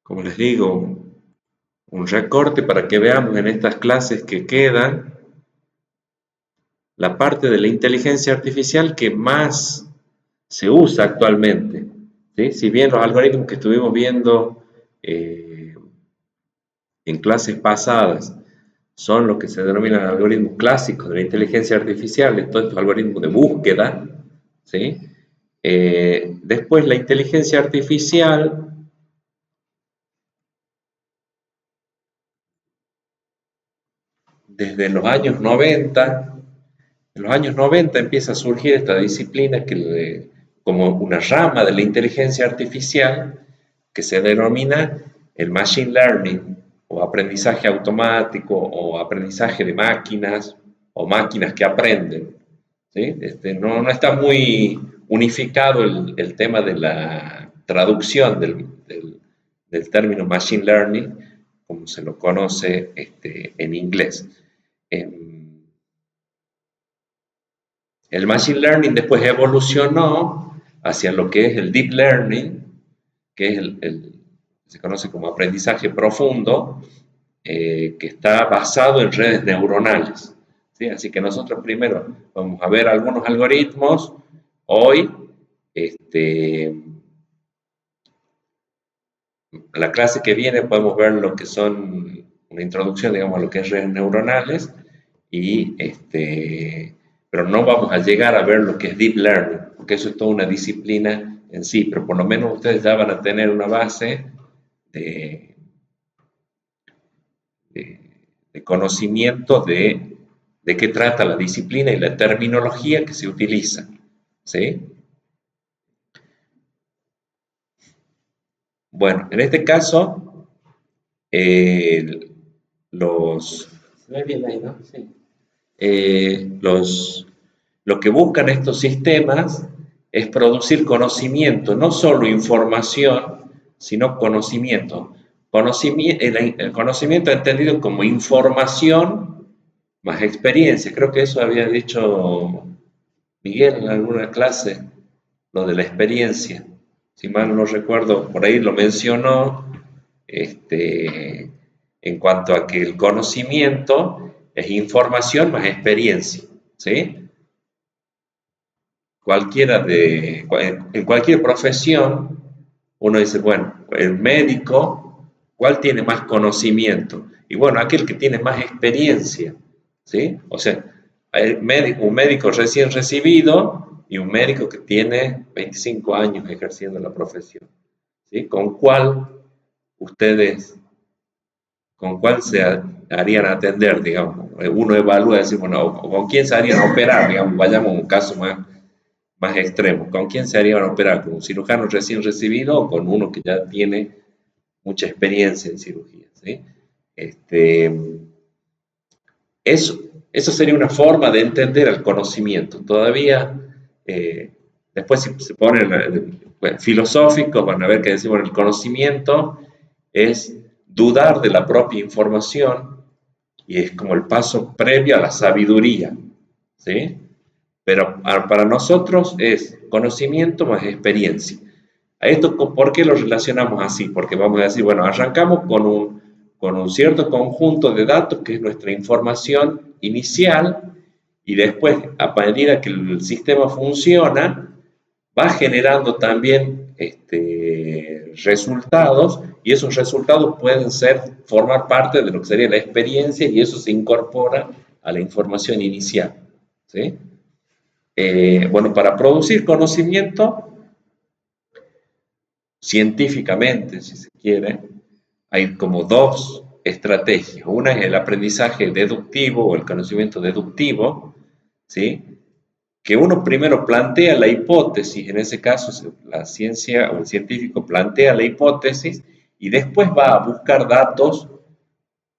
Como les digo, un recorte para que veamos en estas clases que quedan la parte de la inteligencia artificial que más se usa actualmente, ¿sí? Si bien los algoritmos que estuvimos viendo eh, en clases pasadas son los que se denominan algoritmos clásicos de la inteligencia artificial, todos estos algoritmos de búsqueda, ¿sí? Después la inteligencia artificial, desde los años 90, en los años 90 empieza a surgir esta disciplina como una rama de la inteligencia artificial que se denomina el machine learning o aprendizaje automático o aprendizaje de máquinas o máquinas que aprenden. ¿Sí? No está muy unificado el tema de la traducción del término machine learning, como se lo conoce en inglés. El Machine Learning después evolucionó hacia lo que es el Deep Learning, que es se conoce como aprendizaje profundo, que está basado en redes neuronales. ¿Sí? Así que nosotros primero vamos a ver algunos algoritmos. Hoy, la clase que viene podemos ver lo que son una introducción, digamos, a lo que es redes neuronales, pero no vamos a llegar a ver lo que es Deep Learning, porque eso es toda una disciplina en sí, pero por lo menos ustedes ya van a tener una base de, de, de conocimiento de qué trata la disciplina y la terminología que se utiliza. ¿Sí? Bueno, en este caso, eh, los... ¿Se ve bien ahí, no? Sí. Lo que buscan estos sistemas es producir conocimiento, no solo información, sino conocimiento. El conocimiento entendido como información más experiencia. Creo que eso había dicho Miguel en alguna clase, lo de la experiencia. Si mal no recuerdo, por ahí lo mencionó, en cuanto a que el conocimiento es información más experiencia, ¿sí? En cualquier profesión, uno dice, bueno, el médico, ¿cuál tiene más conocimiento? Y bueno, aquel que tiene más experiencia, ¿sí? O sea, un médico recién recibido y un médico que tiene 25 años ejerciendo la profesión, ¿sí? Ustedes, ¿con cuál se harían atender, digamos? Uno evalúa y dice, bueno, ¿con quién se harían operar, digamos? Vayamos a un caso más extremo. ¿Con quién se harían operar? ¿Con un cirujano recién recibido o con uno que ya tiene mucha experiencia en cirugía? ¿Sí? Este, eso, eso sería una forma de entender el conocimiento. Todavía, después si se ponen filosóficos, van a ver que decimos el conocimiento es dudar de la propia información y es como el paso previo a la sabiduría. ¿Sí? Pero para nosotros es conocimiento más experiencia. A esto, ¿por qué lo relacionamos así? Porque vamos a decir, bueno, arrancamos con un cierto conjunto de datos que es nuestra información inicial y después, a medida que el sistema funciona, va generando también resultados y esos resultados pueden formar parte de lo que sería la experiencia y eso se incorpora a la información inicial. ¿Sí? Bueno, para producir conocimiento, científicamente, si se quiere, hay como dos estrategias. Una es el aprendizaje deductivo o el conocimiento deductivo, ¿sí? Que uno primero plantea la hipótesis, en ese caso la ciencia o el científico plantea la hipótesis y después va a buscar datos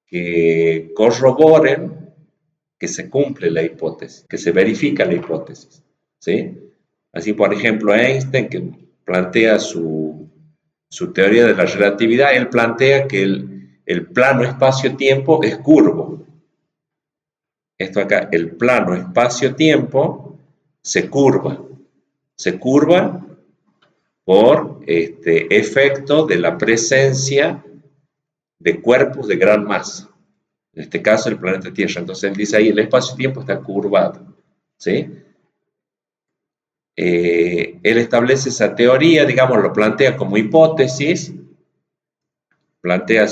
que corroboren que se cumple la hipótesis, que se verifica la hipótesis. ¿Sí? Así, por ejemplo, Einstein, que plantea su teoría de la relatividad, él plantea que el plano espacio-tiempo es curvo. Esto acá, el plano espacio-tiempo se curva. Se curva por efecto de la presencia de cuerpos de gran masa, en este caso el planeta Tierra. Entonces él dice ahí, el espacio-tiempo está curvado, ¿sí? Él establece esa teoría, digamos, lo plantea como hipótesis, plantea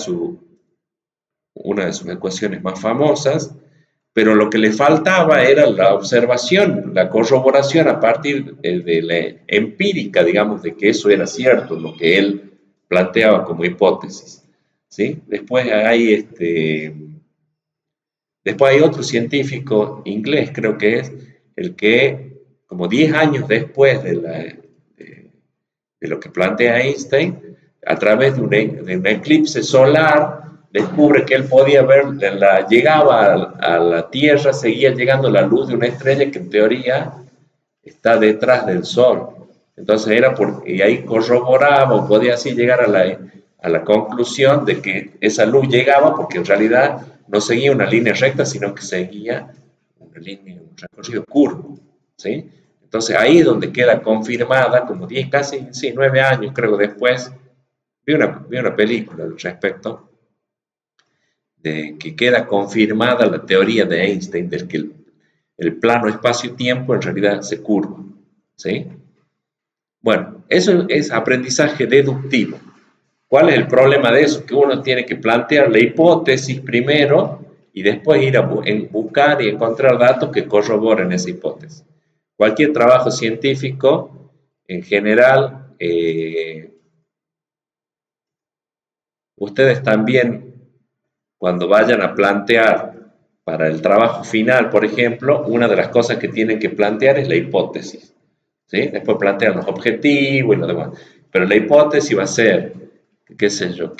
una de sus ecuaciones más famosas, pero lo que le faltaba era la observación, la corroboración a partir de la empírica, digamos, de que eso era cierto, lo que él planteaba como hipótesis, ¿sí? Después hay otro científico inglés, creo que es, el que, como 10 años después de lo que plantea Einstein, a través de un eclipse solar, descubre que él podía ver, llegaba a la Tierra, seguía llegando la luz de una estrella que en teoría está detrás del Sol. Entonces y ahí corroboraba, o podía así llegar a la conclusión de que esa luz llegaba porque en realidad no seguía una línea recta, sino que seguía una línea, un recorrido curvo, ¿sí? Entonces ahí es donde queda confirmada, como 10, casi, sí, 9 años creo después, vi una película al respecto, de que queda confirmada la teoría de Einstein de que el plano espacio-tiempo en realidad se curva, ¿sí? Bueno, eso es aprendizaje deductivo. ¿Cuál es el problema de eso? Que uno tiene que plantear la hipótesis primero y después ir a buscar y encontrar datos que corroboren esa hipótesis. Cualquier trabajo científico, en general, ustedes también, cuando vayan a plantear para el trabajo final, por ejemplo, una de las cosas que tienen que plantear es la hipótesis, ¿sí? Después plantean los objetivos y lo demás. Pero la hipótesis va a ser, qué sé yo,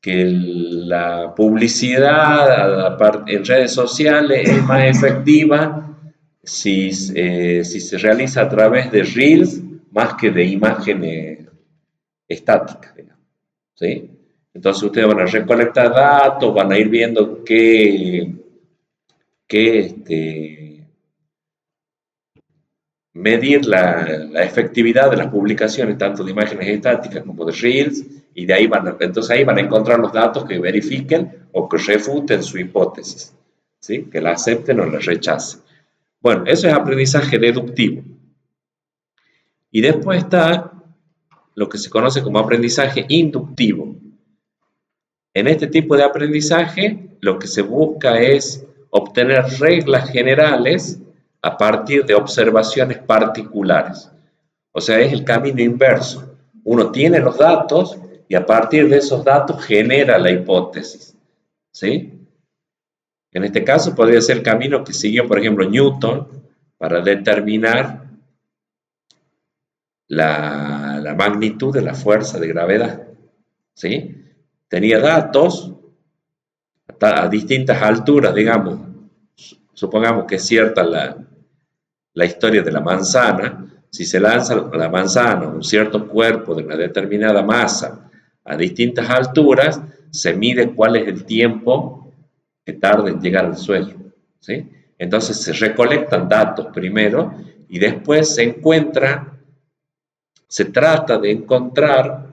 la publicidad en redes sociales es más efectiva si se realiza a través de reels más que de imágenes estáticas, digamos, ¿sí? Entonces ustedes van a recolectar datos, van a ir viendo medir la efectividad de las publicaciones, tanto de imágenes estáticas como de reels, y entonces ahí van a encontrar los datos que verifiquen o que refuten su hipótesis, ¿sí? Que la acepten o la rechacen. Bueno, eso es aprendizaje deductivo. Y después está lo que se conoce como aprendizaje inductivo. En este tipo de aprendizaje, lo que se busca es obtener reglas generales a partir de observaciones particulares. O sea, es el camino inverso. Uno tiene los datos y a partir de esos datos genera la hipótesis, ¿sí? En este caso podría ser el camino que siguió, por ejemplo, Newton para determinar la magnitud de la fuerza de gravedad, ¿sí? Tenía datos a distintas alturas, digamos. Supongamos que es cierta la historia de la manzana. Si se lanza la manzana a un cierto cuerpo de una determinada masa a distintas alturas, se mide cuál es el tiempo que tarda en llegar al suelo, ¿sí? Entonces se recolectan datos primero y después se trata de encontrar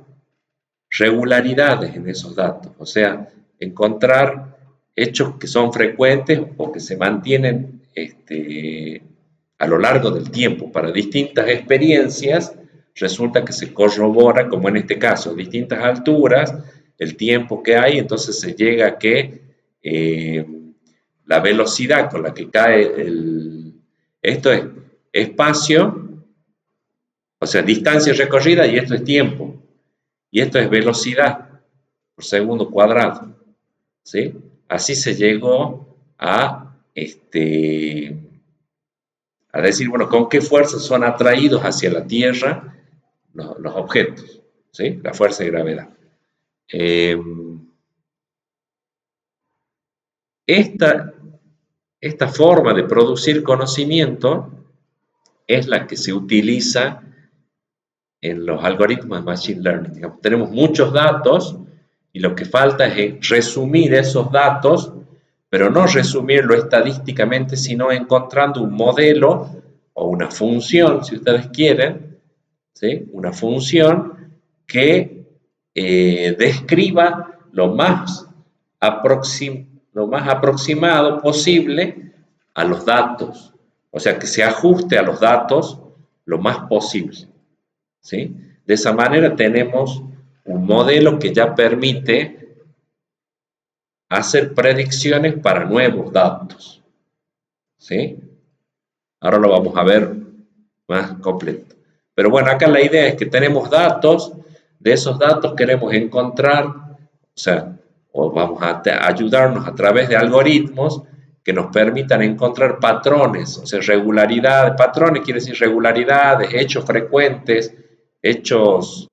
regularidades en esos datos, o sea, encontrar hechos que son frecuentes o que se mantienen a lo largo del tiempo. Para distintas experiencias resulta que se corrobora, como en este caso, distintas alturas, el tiempo que hay, entonces se llega a que la velocidad con la que cae esto es espacio, o sea, distancia recorrida, y esto es tiempo. Y esto es velocidad por segundo cuadrado, ¿sí? Así se llegó a decir, bueno, con qué fuerza son atraídos hacia la Tierra los objetos, ¿sí? La fuerza de gravedad. Esta forma de producir conocimiento es la que se utiliza en los algoritmos de Machine Learning. Digamos, tenemos muchos datos y lo que falta es resumir esos datos, pero no resumirlo estadísticamente, sino encontrando un modelo o una función, si ustedes quieren, ¿sí? Una función que describa lo más aproximado posible a los datos, o sea, que se ajuste a los datos lo más posible, ¿sí? De esa manera tenemos un modelo que ya permite hacer predicciones para nuevos datos, ¿sí? Ahora lo vamos a ver más completo. Pero bueno, acá la idea es que tenemos datos, de esos datos queremos encontrar, o sea, o vamos a ayudarnos a través de algoritmos que nos permitan encontrar patrones, o sea, regularidades, patrones quiere decir regularidades, hechos frecuentes, hechos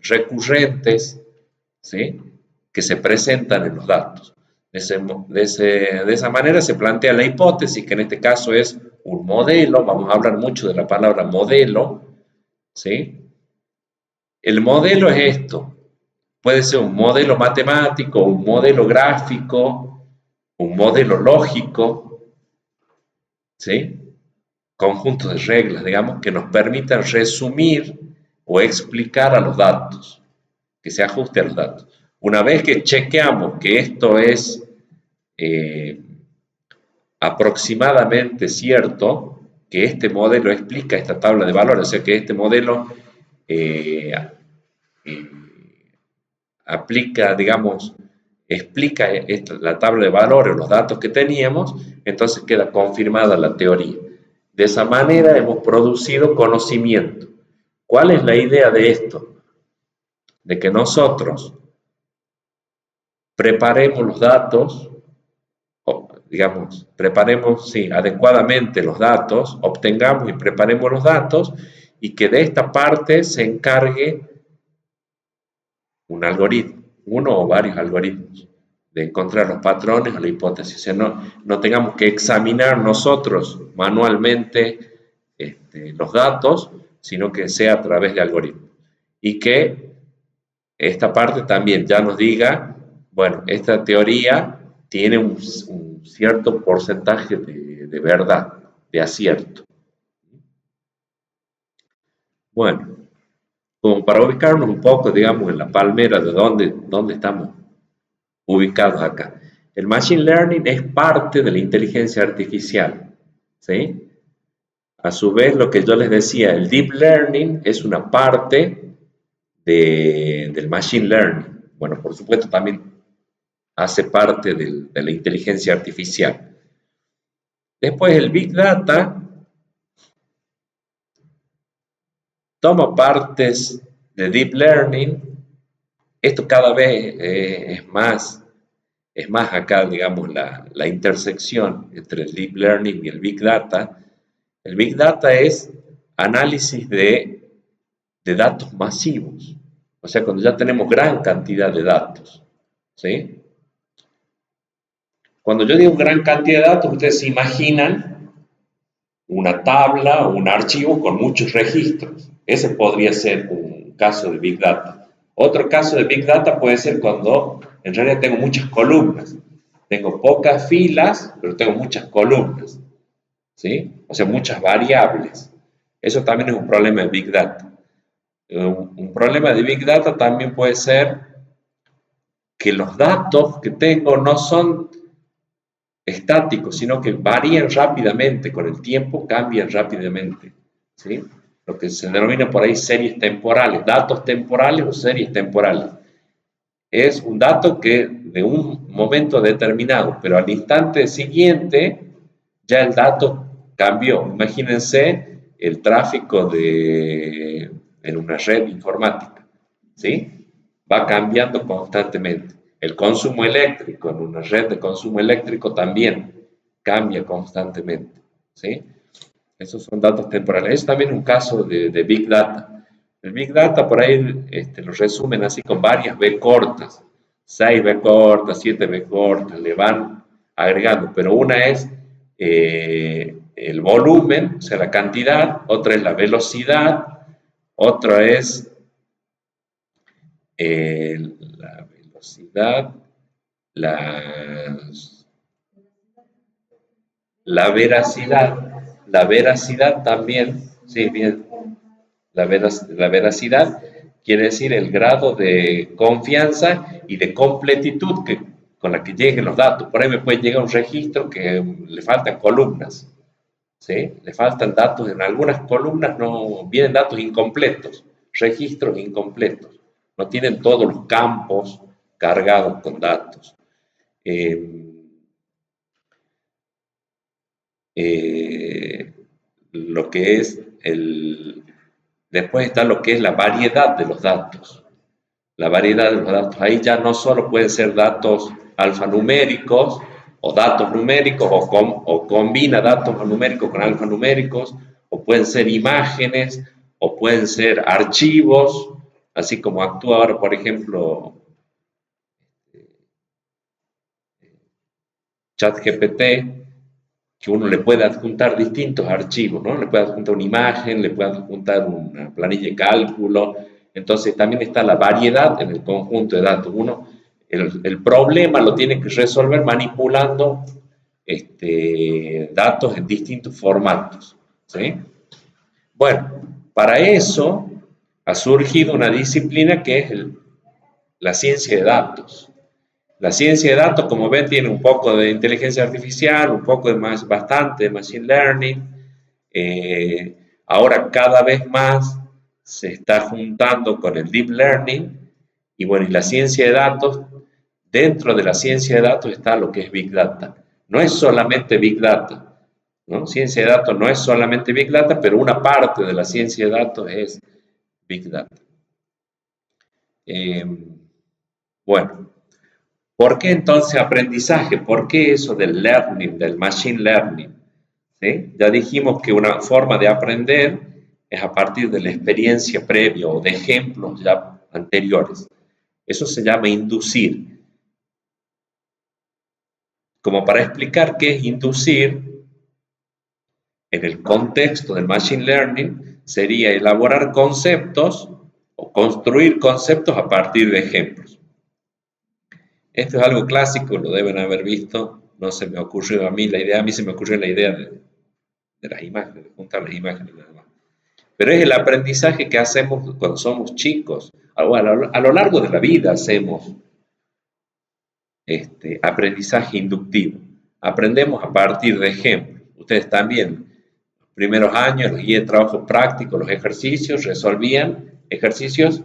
recurrentes, ¿sí? Que se presentan en los datos. De esa manera se plantea la hipótesis, que en este caso es un modelo, vamos a hablar mucho de la palabra modelo, ¿sí? El modelo es esto, puede ser un modelo matemático, un modelo gráfico, un modelo lógico, ¿sí? Conjunto de reglas, digamos, que nos permitan resumir o explicar a los datos, que se ajuste a los datos. Una vez que chequeamos que esto es eh, aproximadamente cierto, que este modelo explica esta tabla de valores, o sea que este modelo eh, eh, aplica, digamos, explica la tabla de valores, los datos que teníamos, entonces queda confirmada la teoría. De esa manera hemos producido conocimiento. ¿Cuál es la idea de esto? De que nosotros preparemos los datos, digamos, preparemos, sí, adecuadamente los datos, obtengamos y preparemos los datos y que de esta parte se encargue un algoritmo, uno o varios algoritmos, de encontrar los patrones o la hipótesis. O sea, no tengamos que examinar nosotros manualmente los datos, sino que sea a través de algoritmos. Y que esta parte también ya nos diga, bueno, esta teoría tiene un cierto porcentaje de verdad, de acierto. Bueno, como para ubicarnos un poco, digamos, en la palmera de dónde estamos ubicados acá. El Machine Learning es parte de la inteligencia artificial, ¿sí? A su vez, lo que yo les decía, el Deep Learning es una parte del Machine Learning. Bueno, por supuesto, también hace parte de la inteligencia artificial. Después, el Big Data toma partes de Deep Learning. Esto cada vez es más acá, digamos, la intersección entre el Deep Learning y el Big Data. El Big Data es análisis de datos masivos, o sea, cuando ya tenemos gran cantidad de datos, ¿sí? Cuando yo digo gran cantidad de datos, ustedes se imaginan una tabla o un archivo con muchos registros. Ese podría ser un caso de Big Data. Otro caso de Big Data puede ser cuando en realidad tengo muchas columnas. Tengo pocas filas, pero tengo muchas columnas, ¿sí? O sea, muchas variables. Eso también es un problema de Big Data. Un problema de Big Data también puede ser que los datos que tengo no son estáticos, sino que varían rápidamente, con el tiempo cambian rápidamente, ¿sí? Lo que se denomina por ahí series temporales, datos temporales o series temporales. Es un dato que de un momento determinado, pero al instante siguiente ya el dato cambió. Imagínense el tráfico en una red informática, ¿sí? Va cambiando constantemente. El consumo eléctrico en una red de consumo eléctrico también cambia constantemente, ¿sí? Esos son datos temporales. Es también un caso de Big Data. El Big Data por ahí lo resumen así con varias B cortas, 6 B cortas, 7 B cortas, le van agregando, pero una es el volumen, o sea, la cantidad, otra es la velocidad, otra es la velocidad, las la veracidad también, sí, bien, La veracidad quiere decir el grado de confianza y de completitud con la que lleguen los datos. Por ahí me puede llegar un registro que le faltan columnas, ¿sí? Le faltan datos, en algunas columnas no vienen datos incompletos, registros incompletos, no tienen todos los campos cargados con datos. Eh, eh, lo que es después está lo que es la variedad de los datos. La variedad de los datos, ahí ya no solo pueden ser datos alfanuméricos o datos numéricos o combina datos numéricos con alfanuméricos, o pueden ser imágenes o pueden ser archivos, así como actúa ahora, por ejemplo, ChatGPT, que uno le puede adjuntar distintos archivos, ¿no? Le puede adjuntar una imagen, le puede adjuntar una planilla de cálculo. Entonces también está la variedad en el conjunto de datos. Uno, el problema lo tiene que resolver manipulando datos en distintos formatos, ¿sí? Bueno, para eso ha surgido una disciplina que es la ciencia de datos. La ciencia de datos, como ven, tiene un poco de inteligencia artificial, un poco de bastante de machine learning. Ahora cada vez más se está juntando con el deep learning. Y bueno, y la ciencia de datos, dentro de la ciencia de datos está lo que es Big Data. No es solamente Big Data, ¿no? Ciencia de datos no es solamente Big Data, pero una parte de la ciencia de datos es Big Data. Eh, bueno, ¿por qué entonces aprendizaje? ¿Por qué eso del learning, del machine learning? ¿Sí? Ya dijimos que una forma de aprender es a partir de la experiencia previa o de ejemplos ya anteriores. Eso se llama inducir. Como para explicar qué es inducir, en el contexto del machine learning, sería elaborar conceptos o construir conceptos a partir de ejemplos. Esto es algo clásico, lo deben haber visto, no se me ocurrió a mí la idea, a mí se me ocurrió la idea de las imágenes, de juntar las imágenes nada más. Pero es el aprendizaje que hacemos cuando somos chicos, a lo largo de la vida hacemos aprendizaje inductivo. Aprendemos a partir de ejemplos. Ustedes también, los primeros años, los guías de trabajo práctico, los ejercicios, resolvían ejercicios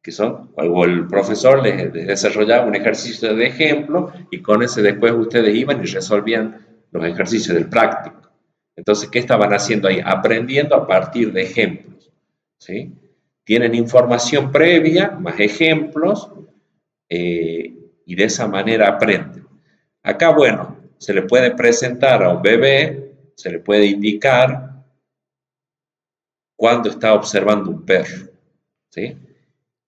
que son, o el profesor les desarrollaba un ejercicio de ejemplo y con ese después ustedes iban y resolvían los ejercicios del práctico. Entonces, ¿qué estaban haciendo ahí? Aprendiendo a partir de ejemplos, ¿sí? Tienen información previa, más ejemplos, y de esa manera aprenden. Acá, bueno, se le puede presentar a un bebé, se le puede indicar cuando está observando un perro, ¿sí?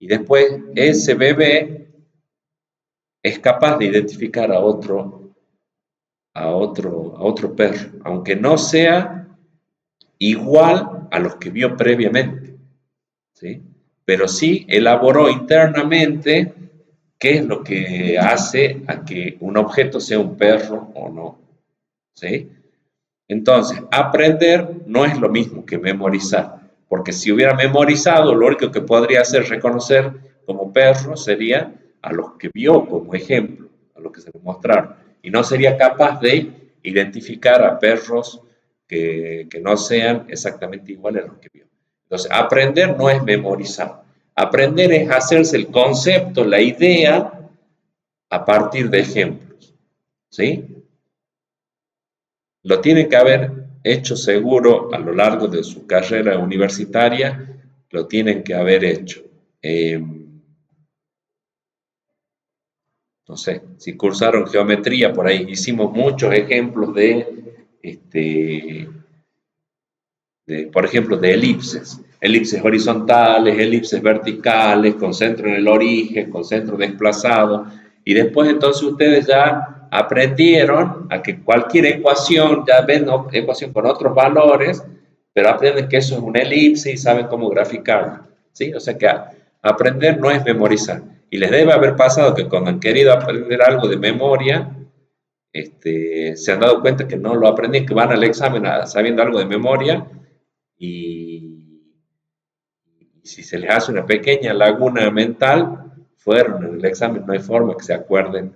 Y después ese bebé es capaz de identificar a otro perro, aunque no sea igual a los que vio previamente, ¿sí? Pero sí elaboró internamente qué es lo que hace a que un objeto sea un perro o no, ¿sí? Entonces, aprender no es lo mismo que memorizar, porque si hubiera memorizado, lo único que podría hacer reconocer como perro sería a los que vio como ejemplo, a los que se le mostraron, y no sería capaz de identificar a perros que no sean exactamente iguales a los que vio. Entonces, aprender no es memorizar. Aprender es hacerse el concepto, la idea, a partir de ejemplos, ¿sí? Lo tiene que haber hecho seguro a lo largo de su carrera universitaria, lo tienen que haber hecho. No sé, si cursaron geometría, por ahí hicimos muchos ejemplos por ejemplo, de elipses. Elipses horizontales, elipses verticales, con centro en el origen, con centro desplazado. Y después entonces ustedes ya aprendieron a que cualquier ecuación, ya ven ecuación con otros valores, pero aprenden que eso es una elipse y saben cómo graficarla, ¿sí? O sea que aprender no es memorizar. Y les debe haber pasado que cuando han querido aprender algo de memoria, se han dado cuenta que no lo aprenden, que van al examen sabiendo algo de memoria y, si se les hace una pequeña laguna mental, fueron en el examen, no hay forma que se acuerden.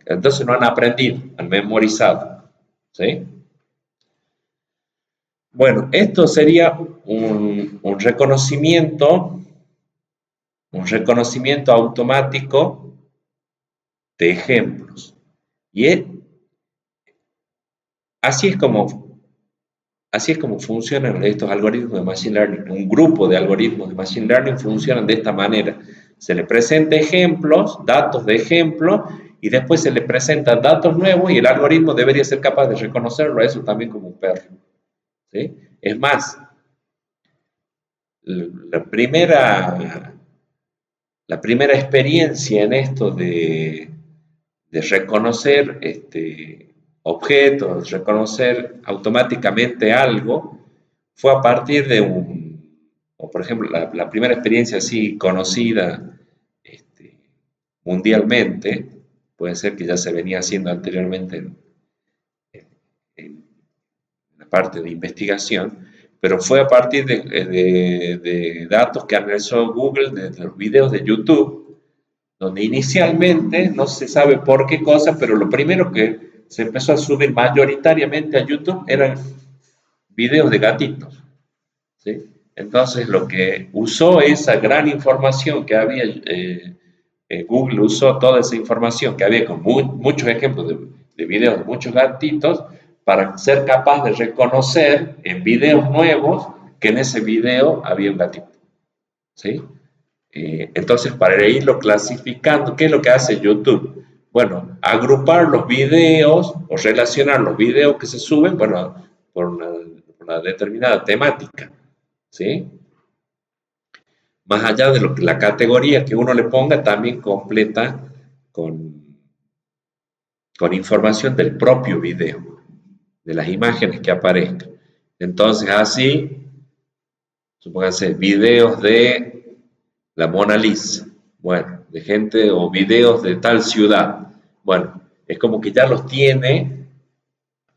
Entonces no han aprendido, han memorizado. ¿Sí? Bueno, esto sería un reconocimiento automático de ejemplos. Y así es como Así es como funcionan estos algoritmos de Machine Learning. Un grupo de algoritmos de Machine Learning funcionan de esta manera. Se le presenta ejemplos, datos de ejemplo, y después se le presentan datos nuevos y el algoritmo debería ser capaz de reconocerlo, eso también como un perro. ¿Sí? Es más, la primera, la primera experiencia en esto de reconocer objetos, reconocer automáticamente algo, fue a partir de o por ejemplo, la primera experiencia así conocida mundialmente, puede ser que ya se venía haciendo anteriormente en la parte de investigación, pero fue a partir de datos que analizó Google de los videos de YouTube, donde inicialmente no se sabe por qué cosa, pero lo primero que se empezó a subir mayoritariamente a YouTube eran videos de gatitos. ¿Sí? Entonces, lo que usó esa gran información que había, Google usó toda esa información que había con muchos ejemplos de videos de muchos gatitos para ser capaz de reconocer en videos nuevos que en ese video había un gatito. ¿Sí? Entonces, para irlo clasificando, ¿qué es lo que hace YouTube? Bueno, agrupar los videos o relacionar los videos que se suben, bueno, por una determinada temática. ¿Sí? Más allá de la categoría que uno le ponga, también completa con información del propio video, de las imágenes que aparezcan. Entonces, así, supónganse, videos de la Mona Lisa, bueno, de gente o videos de tal ciudad. Bueno, es como que ya los tiene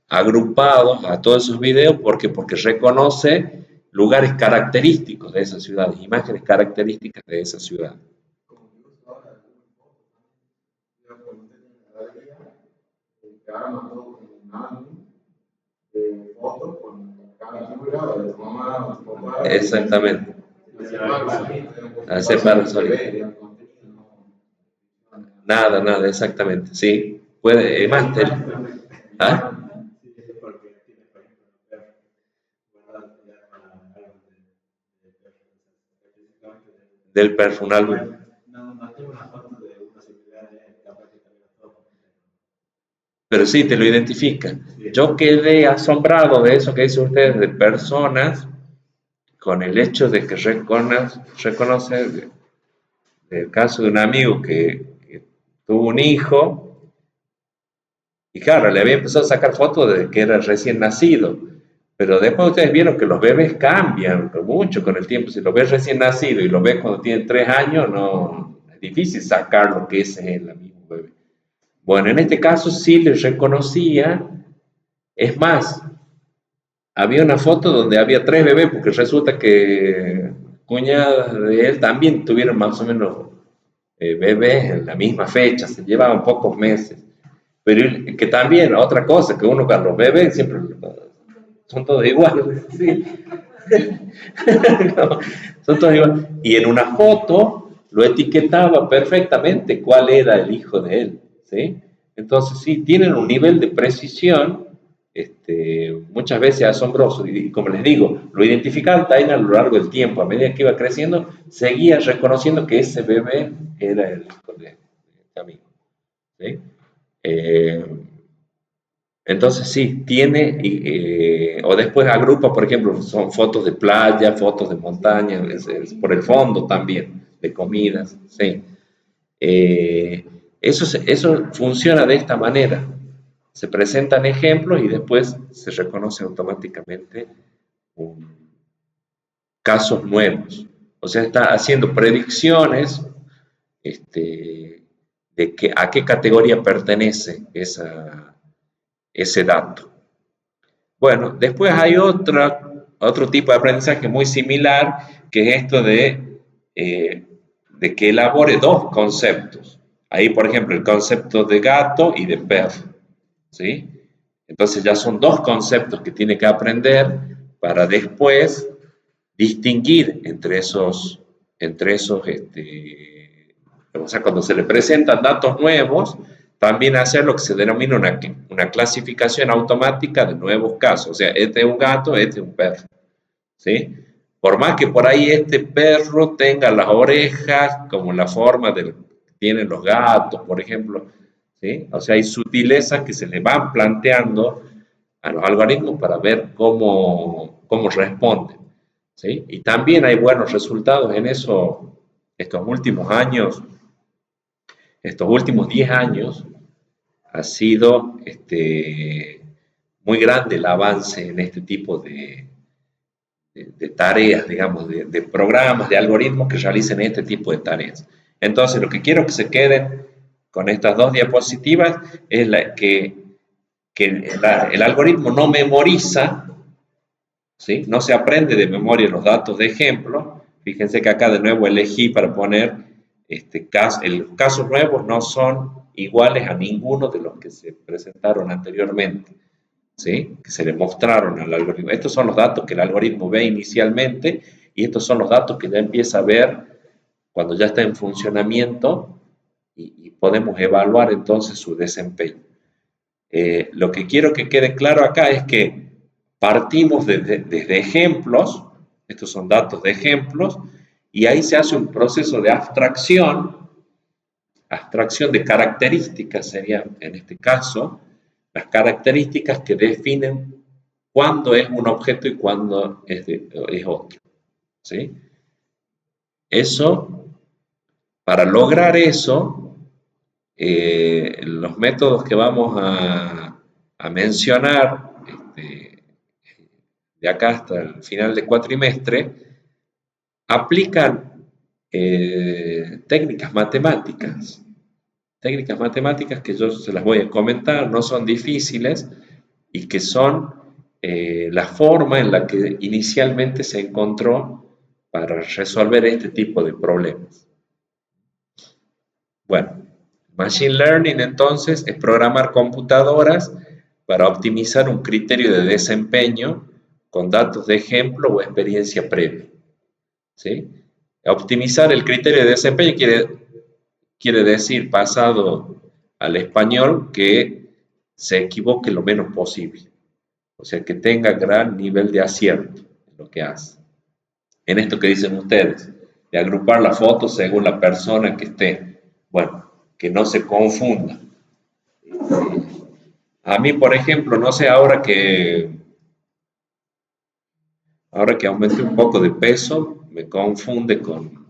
agrupados a todos esos videos porque reconoce lugares característicos de esa ciudad, imágenes características de esa ciudad. Exactamente. Hacer para nada, nada, exactamente. Sí, puede, más, ¿ah? Del personal. Pero sí, te lo identifica. Yo quedé asombrado de eso que dicen ustedes de personas con el hecho de que reconoce el caso de un amigo que tuvo un hijo y claro, le había empezado a sacar fotos de que era recién nacido, pero después ustedes vieron que los bebés cambian mucho con el tiempo. Si lo ves recién nacido y lo ves cuando tiene 3 años, no, es difícil sacar lo que es el mismo bebé. Bueno, en este caso sí les reconocía, es más, había una foto donde había 3 bebés, porque resulta que cuñadas de él también tuvieron más o menos bebés en la misma fecha, se llevaban pocos meses. Pero que también, otra cosa, que uno con los bebés siempre son todos iguales. ¿Sí? No, son todos iguales. Y en una foto lo etiquetaba perfectamente cuál era el hijo de él. ¿Sí? Entonces, sí, tienen un nivel de precisión muchas veces asombroso. Y como les digo, lo identificaba también a lo largo del tiempo. A medida que iba creciendo, seguía reconociendo que ese bebé era el hijo de este amigo. ¿Sí? Eh, entonces sí, tiene, o después agrupa, por ejemplo, son fotos de playa, fotos de montaña, es por el fondo también, de comidas, sí. Eso funciona de esta manera. Se presentan ejemplos y después se reconoce automáticamente casos nuevos. O sea, está haciendo predicciones de a qué categoría pertenece ese dato. Bueno, después hay otro tipo de aprendizaje muy similar, que es esto de que elabore dos conceptos. Ahí, por ejemplo, el concepto de gato y de perro, ¿sí? Entonces ya son dos conceptos que tiene que aprender para después distinguir o sea, cuando se le presentan datos nuevos, también hacer lo que se denomina una clasificación automática de nuevos casos. O sea, este es un gato, este es un perro, ¿sí? Por más que por ahí este perro tenga las orejas como la forma que tienen los gatos, por ejemplo, ¿sí? O sea, hay sutilezas que se le van planteando a los algoritmos para ver cómo responden, ¿sí? Y también hay buenos resultados en eso estos últimos años, estos últimos 10 años, ha sido muy grande el avance en este tipo de tareas, digamos, de programas, de algoritmos que realicen este tipo de tareas. Entonces, lo que quiero que se queden con estas dos diapositivas es que el algoritmo no memoriza, ¿sí? No se aprende de memoria los datos de ejemplo. Fíjense que acá de nuevo elegí para poner los casos nuevos no son iguales a ninguno de los que se presentaron anteriormente, ¿sí? Que se le mostraron al algoritmo. Estos son los datos que el algoritmo ve inicialmente y estos son los datos que ya empieza a ver cuando ya está en funcionamiento y podemos evaluar entonces su desempeño. Lo que quiero que quede claro acá es que partimos desde ejemplos, estos son datos de ejemplos, y ahí se hace un proceso de abstracción de características serían en este caso, las características que definen cuándo es un objeto y cuándo es otro, ¿sí? Eso, para lograr eso, los métodos que vamos a mencionar de acá hasta el final de cuatrimestre aplican técnicas matemáticas que yo se las voy a comentar, no son difíciles y que son la forma en la que inicialmente se encontró para resolver este tipo de problemas. Bueno, Machine Learning entonces es programar computadoras para optimizar un criterio de desempeño con datos de ejemplo o experiencia previa, ¿sí? Optimizar el criterio de desempeño quiere decir, pasado al español, que se equivoque lo menos posible. O sea, que tenga gran nivel de acierto en lo que hace. En esto que dicen ustedes, de agrupar las fotos según la persona que esté. Bueno, que no se confunda. A mí, por ejemplo, no sé, ahora que aumenté un poco de peso, me confunde con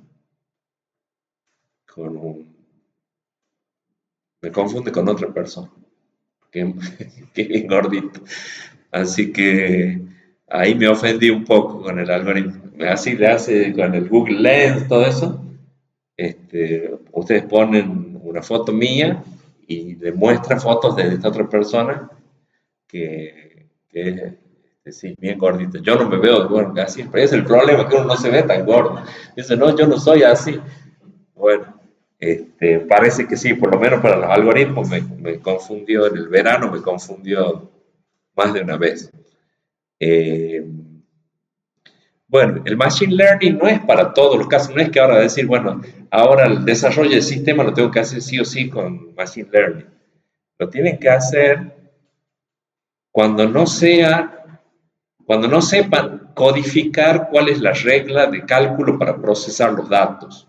me confunde con otra persona, que, que es bien gordito. Así que ahí me ofendí un poco con el algoritmo. Así le hace con el Google Lens, todo eso. Ustedes ponen una foto mía y le muestra fotos de esta otra persona que es sí, bien gordito. Yo no me veo bueno, así, pero es el problema, que uno no se ve tan gordo. Dice, no, yo no soy así. Bueno, parece que sí, por lo menos para los algoritmos me confundió en el verano, me confundió más de una vez. Eh, bueno, el Machine Learning no es para todos los casos, no es que ahora decir, bueno, ahora el desarrollo del sistema lo tengo que hacer sí o sí con Machine Learning. Lo tienen que hacer cuando no cuando no sepan codificar cuál es la regla de cálculo para procesar los datos.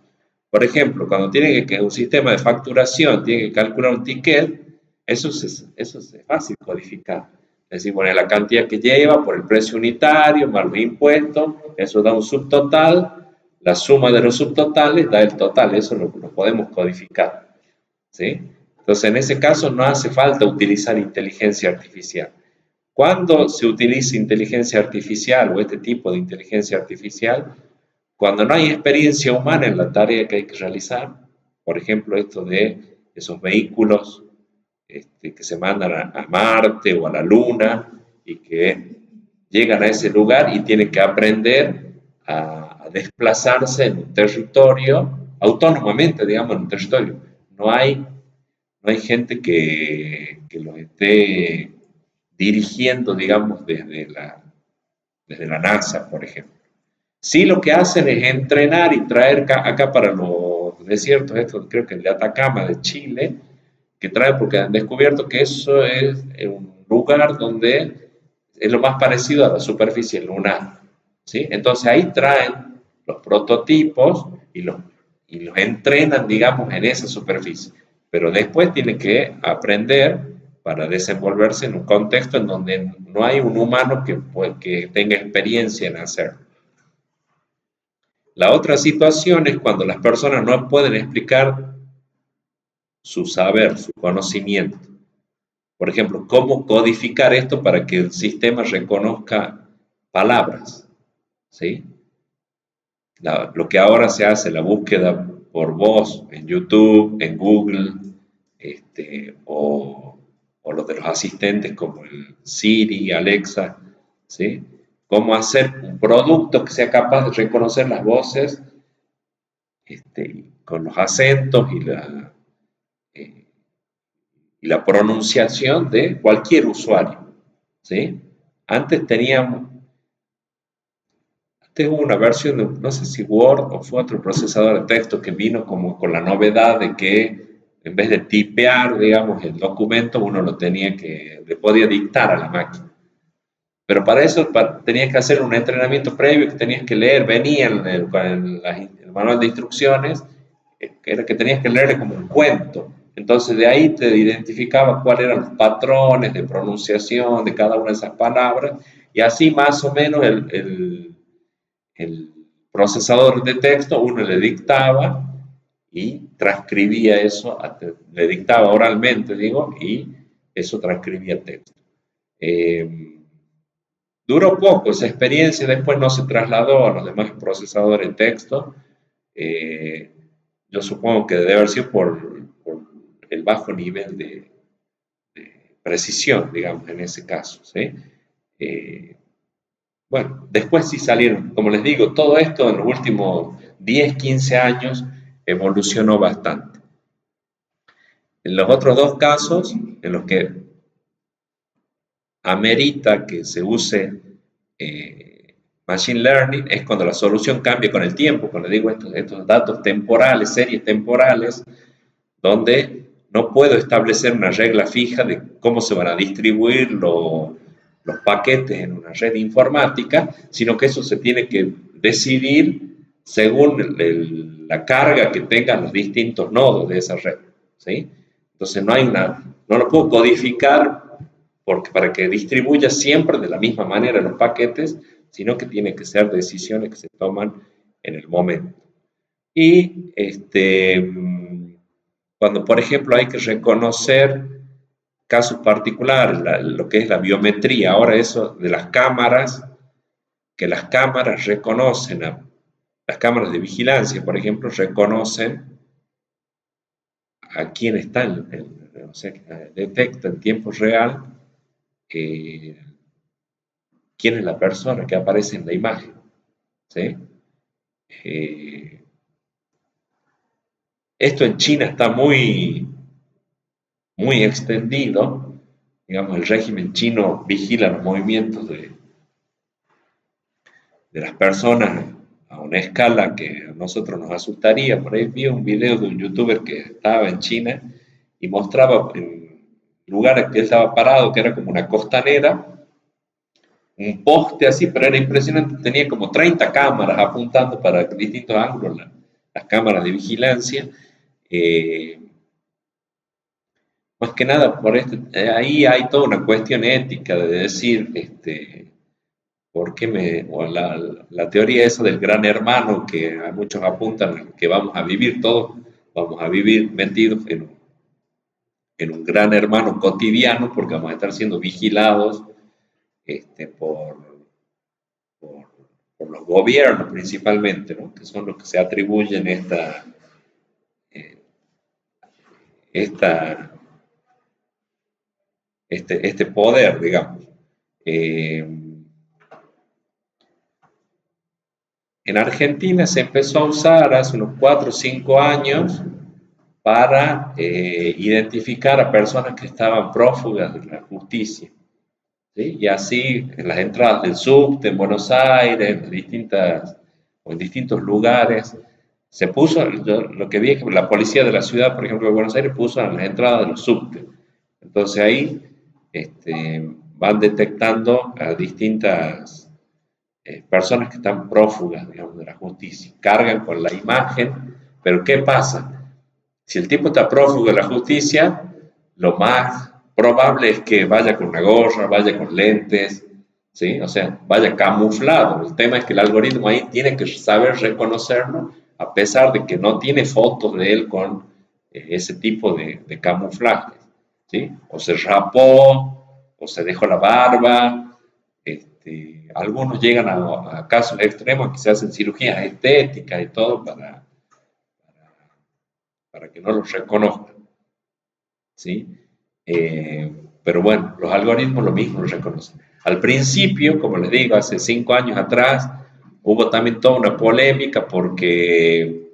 Por ejemplo, cuando tiene que un sistema de facturación tiene que calcular un ticket, eso es fácil codificar. Es decir, poner la cantidad que lleva por el precio unitario más los impuestos, eso da un subtotal, la suma de los subtotales da el total, eso lo podemos codificar, ¿sí? Entonces, en ese caso no hace falta utilizar inteligencia artificial. Cuando se utiliza inteligencia artificial o este tipo de inteligencia artificial, cuando no hay experiencia humana en la tarea que hay que realizar, por ejemplo, esto de esos vehículos que se mandan a Marte o a la Luna y que llegan a ese lugar y tienen que aprender a desplazarse en un territorio, autónomamente, digamos, en un territorio. No hay, no hay gente que los esté dirigiendo, digamos, desde la NASA, por ejemplo. Sí, lo que hacen es entrenar y traer acá para los desiertos, esto creo que el de Atacama, de Chile, que trae porque han descubierto que eso es un lugar donde es lo más parecido a la superficie lunar, ¿sí? Entonces ahí traen los prototipos y los entrenan, digamos, en esa superficie, pero después tienen que aprender para desenvolverse en un contexto en donde no hay un humano que tenga experiencia en hacerlo. La otra situación es cuando las personas no pueden explicar su saber, su conocimiento. Por ejemplo, cómo codificar esto para que el sistema reconozca palabras, ¿sí? Lo que ahora se hace, la búsqueda por voz en YouTube, en Google, o lo de los asistentes como el Siri, Alexa, ¿sí? Cómo hacer un producto que sea capaz de reconocer las voces con los acentos eh, y la pronunciación de cualquier usuario, ¿sí? Antes teníamos, antes hubo una versión de, no sé si Word o fue otro procesador de texto que vino como con la novedad de que en vez de tipear, digamos, el documento, uno le podía dictar a la máquina. Pero para eso tenías que hacer un entrenamiento previo que tenías que leer, venía en el manual de instrucciones, que era que tenías que leer como un cuento. Entonces de ahí te identificaba cuáles eran los patrones de pronunciación de cada una de esas palabras y así más o menos el procesador de texto uno le dictaba y transcribía eso, le dictaba oralmente, digo, y eso transcribía el texto. Eh, Duró poco esa experiencia, después no se trasladó a los demás procesadores de texto. Eh, yo supongo que debe haber sido por el bajo nivel de precisión, digamos, en ese caso, ¿sí? Eh, bueno, después sí salieron, como les digo, todo esto en los últimos 10, 15 años evolucionó bastante. En los otros dos casos, en los que amerita que se use Machine Learning, es cuando la solución cambia con el tiempo, cuando digo estos datos temporales, series temporales, donde no puedo establecer una regla fija de cómo se van a distribuir los paquetes en una red informática, sino que eso se tiene que decidir según la carga que tengan los distintos nodos de esa red, ¿sí? Entonces no lo puedo codificar porque para que distribuya siempre de la misma manera los paquetes, sino que tienen que ser decisiones que se toman en el momento. Y cuando, por ejemplo, hay que reconocer casos particulares, lo que es la biometría, ahora eso de las cámaras, que las cámaras reconocen, las cámaras de vigilancia, por ejemplo, reconocen a quién está, o sea, detecta en tiempo real eh, quién es la persona que aparece en la imagen, ¿sí? Eh, Esto en China está muy extendido, digamos, el régimen chino vigila los movimientos de las personas a una escala que a nosotros nos asustaría. Por ahí vi un video de un youtuber que estaba en China y mostraba en lugares que él estaba parado, que era como una costanera, un poste así, pero era impresionante, tenía como 30 cámaras apuntando para distintos ángulos, las cámaras de vigilancia. Eh, Más que nada, ahí hay toda una cuestión ética de decir, ¿por qué o la teoría esa del gran hermano que a muchos apuntan que vamos a vivir todos, vamos a vivir metidos en un gran hermano cotidiano porque vamos a estar siendo vigilados este, por, por, por los gobiernos principalmente, ¿no? Que son los que se atribuyen eh, esta, este poder, digamos. Eh, en Argentina se empezó a usar hace unos 4 o 5 años para identificar a personas que estaban prófugas de la justicia. ¿Sí? Y así en las entradas del subte en Buenos Aires, en distintos lugares, se puso, yo lo que vi es que la policía de la ciudad, por ejemplo, de Buenos Aires, puso en las entradas de los subtes. Entonces ahí van detectando a distintas personas que están prófugas, digamos, de la justicia. Cargan con la imagen, pero ¿qué pasa? Si el tipo está prófugo de la justicia, lo más probable es que vaya con una gorra, vaya con lentes, ¿sí? O sea, vaya camuflado. El tema es que el algoritmo ahí tiene que saber reconocerlo, a pesar de que no tiene fotos de él con ese tipo de camuflajes, ¿sí? O se rapó, o se dejó la barba. Algunos llegan a casos extremos que se hacen cirugías estéticas y todo para que no los reconozcan, ¿sí? Pero bueno, los algoritmos lo mismo lo reconocen. Al principio, como les digo, hace 5 años atrás, hubo también toda una polémica porque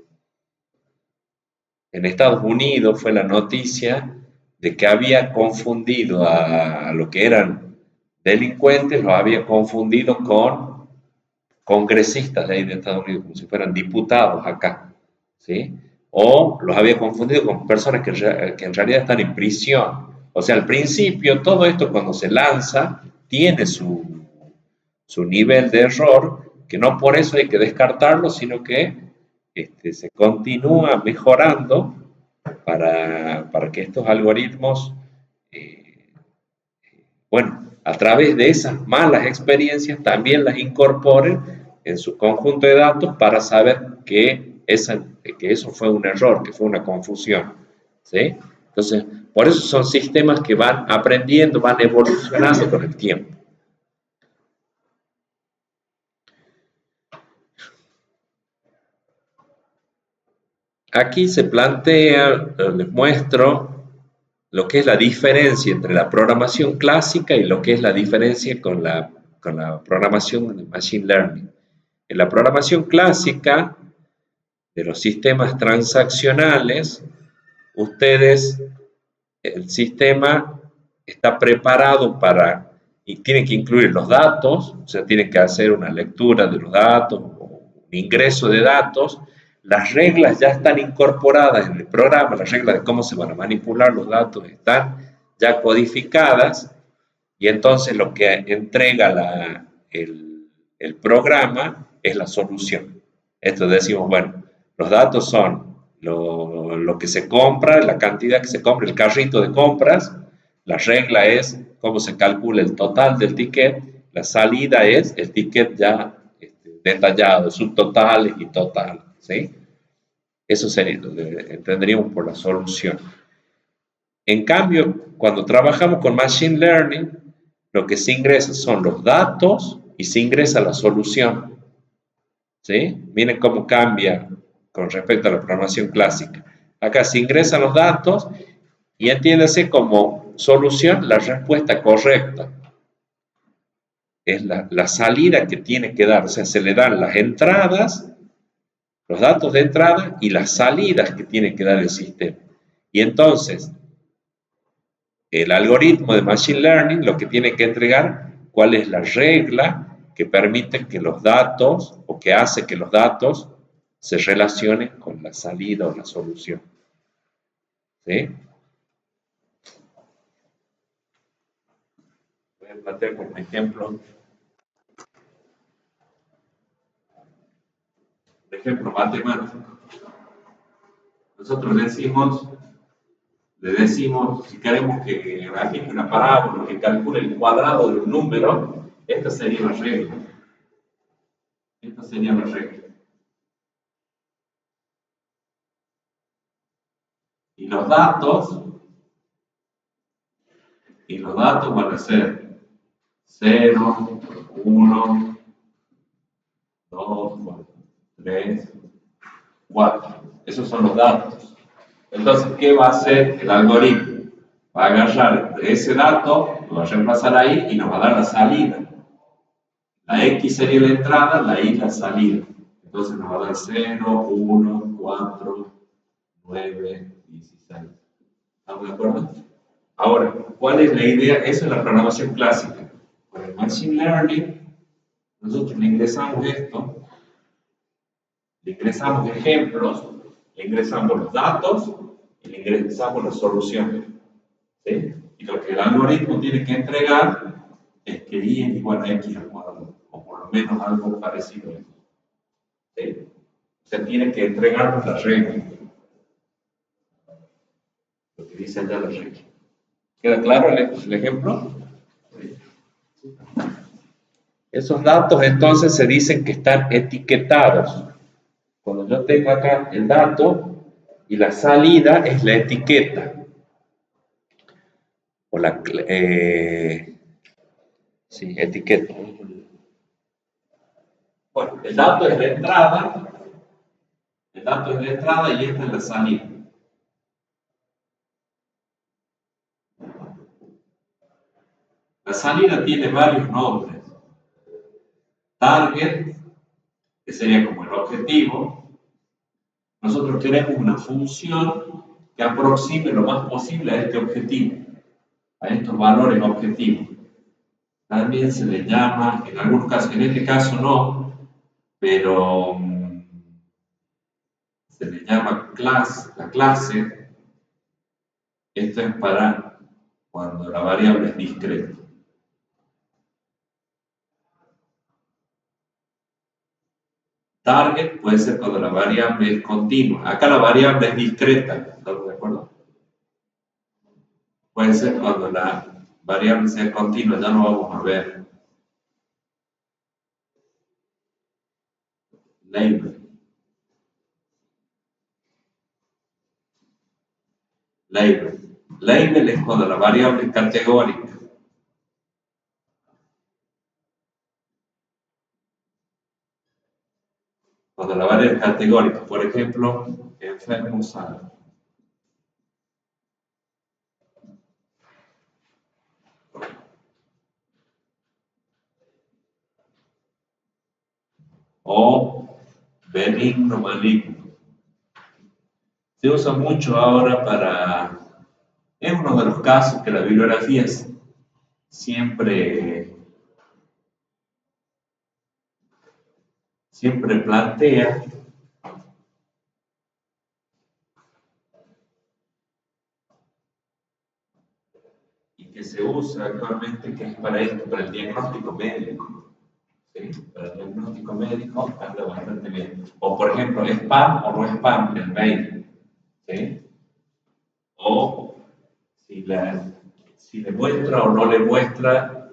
en Estados Unidos fue la noticia de que había confundido a lo que eran delincuentes, los había confundido con congresistas de ahí de Estados Unidos, como si fueran diputados acá, ¿sí? O los había confundido con personas que en realidad están en prisión. O sea, al principio todo esto cuando se lanza tiene su nivel de error, que no por eso hay que descartarlo, sino que se continúa mejorando para que estos algoritmos, eh, bueno, a través de esas malas experiencias también las incorporen en su conjunto de datos para saber que eso fue un error, que fue una confusión, ¿sí? Entonces, por eso son sistemas que van aprendiendo, van evolucionando con el tiempo. Aquí se plantea, les muestro lo que es la diferencia entre la programación clásica y lo que es la diferencia con la programación de Machine Learning. En la programación clásica de los sistemas transaccionales, el sistema está preparado y tiene que incluir los datos, o sea, tiene que hacer una lectura de los datos, un ingreso de datos. Las reglas ya están incorporadas en el programa, las reglas de cómo se van a manipular los datos están ya codificadas, y entonces lo que entrega el programa es la solución. Esto decimos, bueno, los datos son lo que se compra, la cantidad que se compra, el carrito de compras, la regla es cómo se calcula el total del ticket, la salida es el ticket ya detallado, subtotales y total, ¿sí? Eso sería lo que entenderíamos por la solución. En cambio, cuando trabajamos con Machine Learning, lo que se ingresa son los datos y se ingresa la solución, ¿sí? Miren cómo cambia con respecto a la programación clásica. Acá se ingresan los datos y entiéndase como solución la respuesta correcta. Es la salida que tiene que dar, o sea, se le dan las entradas, los datos de entrada y las salidas que tiene que dar el sistema. Y entonces, el algoritmo de Machine Learning lo que tiene que entregar, cuál es la regla que permite que los datos, o que hace que los datos se relacionen con la salida o la solución. ¿Sí? Voy a plantear como ejemplo matemático. Nosotros le decimos, si queremos que aplique una parábola que calcule el cuadrado de un número, esta sería la regla. Esta sería la regla. Y los datos van a ser 0, 1, 2, 3, 4. Esos son los datos. Entonces, ¿qué va a hacer el algoritmo? Va a agarrar ese dato, lo va a reemplazar ahí y nos va a dar la salida. La X sería la entrada, la Y la salida. Entonces nos va a dar 0, 1, 4, 9, 16. ¿Estamos de acuerdo? Ahora, ¿cuál es la idea? Esa es la programación clásica. Con el Machine Learning, nosotros le ingresamos esto, le ingresamos ejemplos, le ingresamos los datos y le ingresamos las soluciones. ¿Sí? Y lo que el algoritmo tiene que entregar es que y es igual a x al cuadrado, o por lo menos algo parecido a eso. ¿Sí? O sea, tiene que entregarnos la regla. Lo que dice allá la regla. ¿Queda claro el ejemplo? Sí. Esos datos entonces se dicen que están etiquetados. Cuando yo tengo acá el dato y la salida es la etiqueta. O la sí, etiqueta. Bueno, el dato es la entrada, y esta es la salida. La salida tiene varios nombres. Target, que sería como el objetivo. Nosotros queremos una función que aproxime lo más posible a este objetivo, a estos valores objetivos. También se le llama, en algunos casos, en este caso no, pero se le llama la clase. Esto es para cuando la variable es discreta. Target puede ser cuando la variable es continua. Acá la variable es discreta, ¿estamos de acuerdo? Puede ser cuando la variable sea continua, ya lo vamos a ver. Label. Label es cuando la variable es categórica. Cuando la variable es categórica, por ejemplo, enfermo sano. O benigno maligno. Se usa mucho ahora para... Es uno de los casos que la bibliografía siempre plantea. Y que se usa actualmente, que es para esto, para el diagnóstico médico. ¿Sí? Para el diagnóstico médico anda bastante bien. O por ejemplo, spam o no spam el mail. ¿Sí? O si le muestra o no le muestra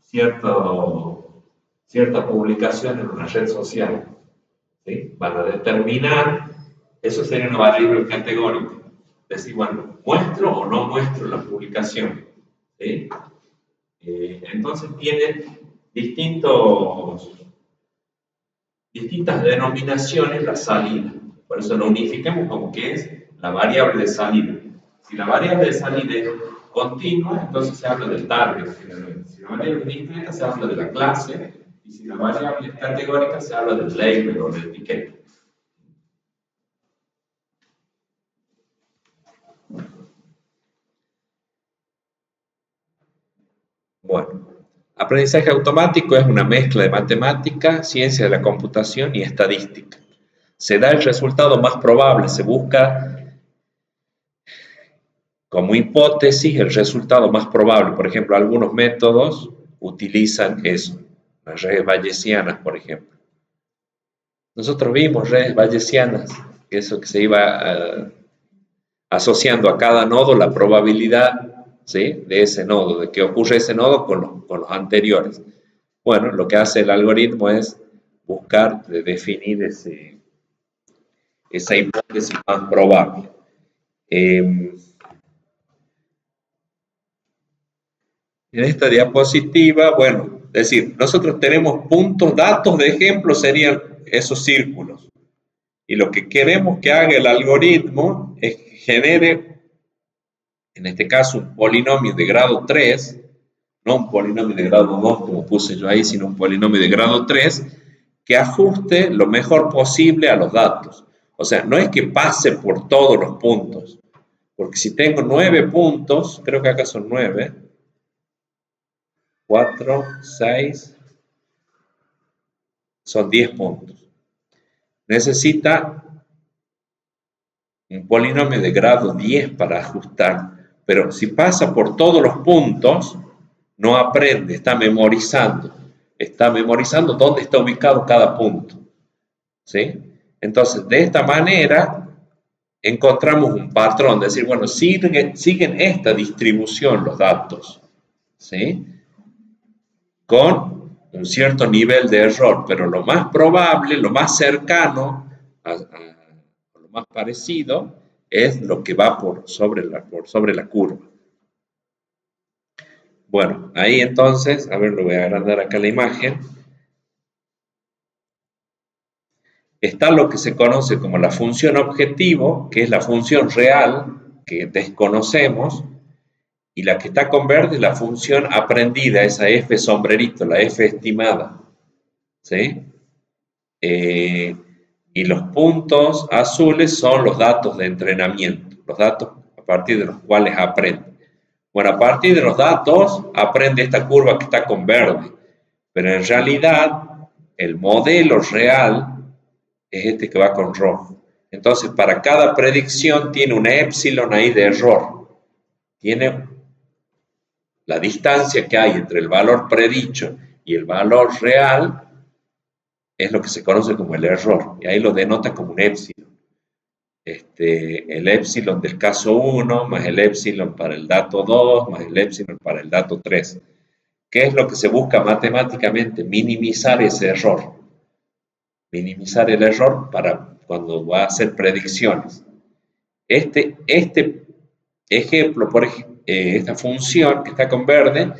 cierta publicación en una red social. ¿Sí? Van a determinar, eso sería una variable categórica. Decir, bueno, muestro o no muestro la publicación. ¿Sí? Entonces tienen distintas denominaciones la salida. Por eso lo unificamos como que es la variable de salida. Si la variable de salida es continua, entonces se habla del target. Si la variable es discreta, se habla de la clase. Y si la variable es categórica, se habla del label o de etiqueta. Bueno, aprendizaje automático es una mezcla de matemática, ciencia de la computación y estadística. Se da el resultado más probable, se busca como hipótesis el resultado más probable. Por ejemplo, algunos métodos utilizan eso, las redes bayesianas, por ejemplo. Nosotros vimos redes bayesianas, eso que se iba asociando a cada nodo la probabilidad, ¿sí?, de ese nodo, de que ocurre ese nodo con los anteriores. Bueno, lo que hace el algoritmo es buscar, definir esa hipótesis más probable. En esta diapositiva, bueno, es decir, nosotros tenemos puntos, datos de ejemplo serían esos círculos. Y lo que queremos que haga el algoritmo es que genere, en este caso, un polinomio de grado 3, no un polinomio de grado 2 como puse yo ahí, sino un polinomio de grado 3, que ajuste lo mejor posible a los datos. O sea, no es que pase por todos los puntos, porque si tengo 9 puntos, creo que acá son 9, 4, 6, son 10 puntos. Necesita un polinomio de grado 10 para ajustar, pero si pasa por todos los puntos, no aprende, está memorizando dónde está ubicado cada punto, ¿sí? Entonces, de esta manera, encontramos un patrón, de decir, bueno, siguen esta distribución los datos, ¿sí? Con un cierto nivel de error, pero lo más probable, lo más cercano a lo más parecido es lo que va por sobre la curva. Bueno, ahí entonces, a ver, lo voy a agrandar acá la imagen. Está lo que se conoce como la función objetivo, que es la función real que desconocemos, y la que está con verde es la función aprendida, esa f sombrerito, la f estimada, ¿sí? Y los puntos azules son los datos de entrenamiento, los datos a partir de los cuales aprende. Bueno, a partir de los datos aprende esta curva que está con verde, pero en realidad el modelo real es este que va con rojo. Entonces, para cada predicción tiene una épsilon ahí de error. Tiene la distancia que hay entre el valor predicho y el valor real, es lo que se conoce como el error, y ahí lo denota como un épsilon. El épsilon del caso 1, más el épsilon para el dato 2, más el épsilon para el dato 3. ¿Qué es lo que se busca matemáticamente? Minimizar ese error. Minimizar el error para cuando va a hacer predicciones. Este ejemplo, esta función que está con verde,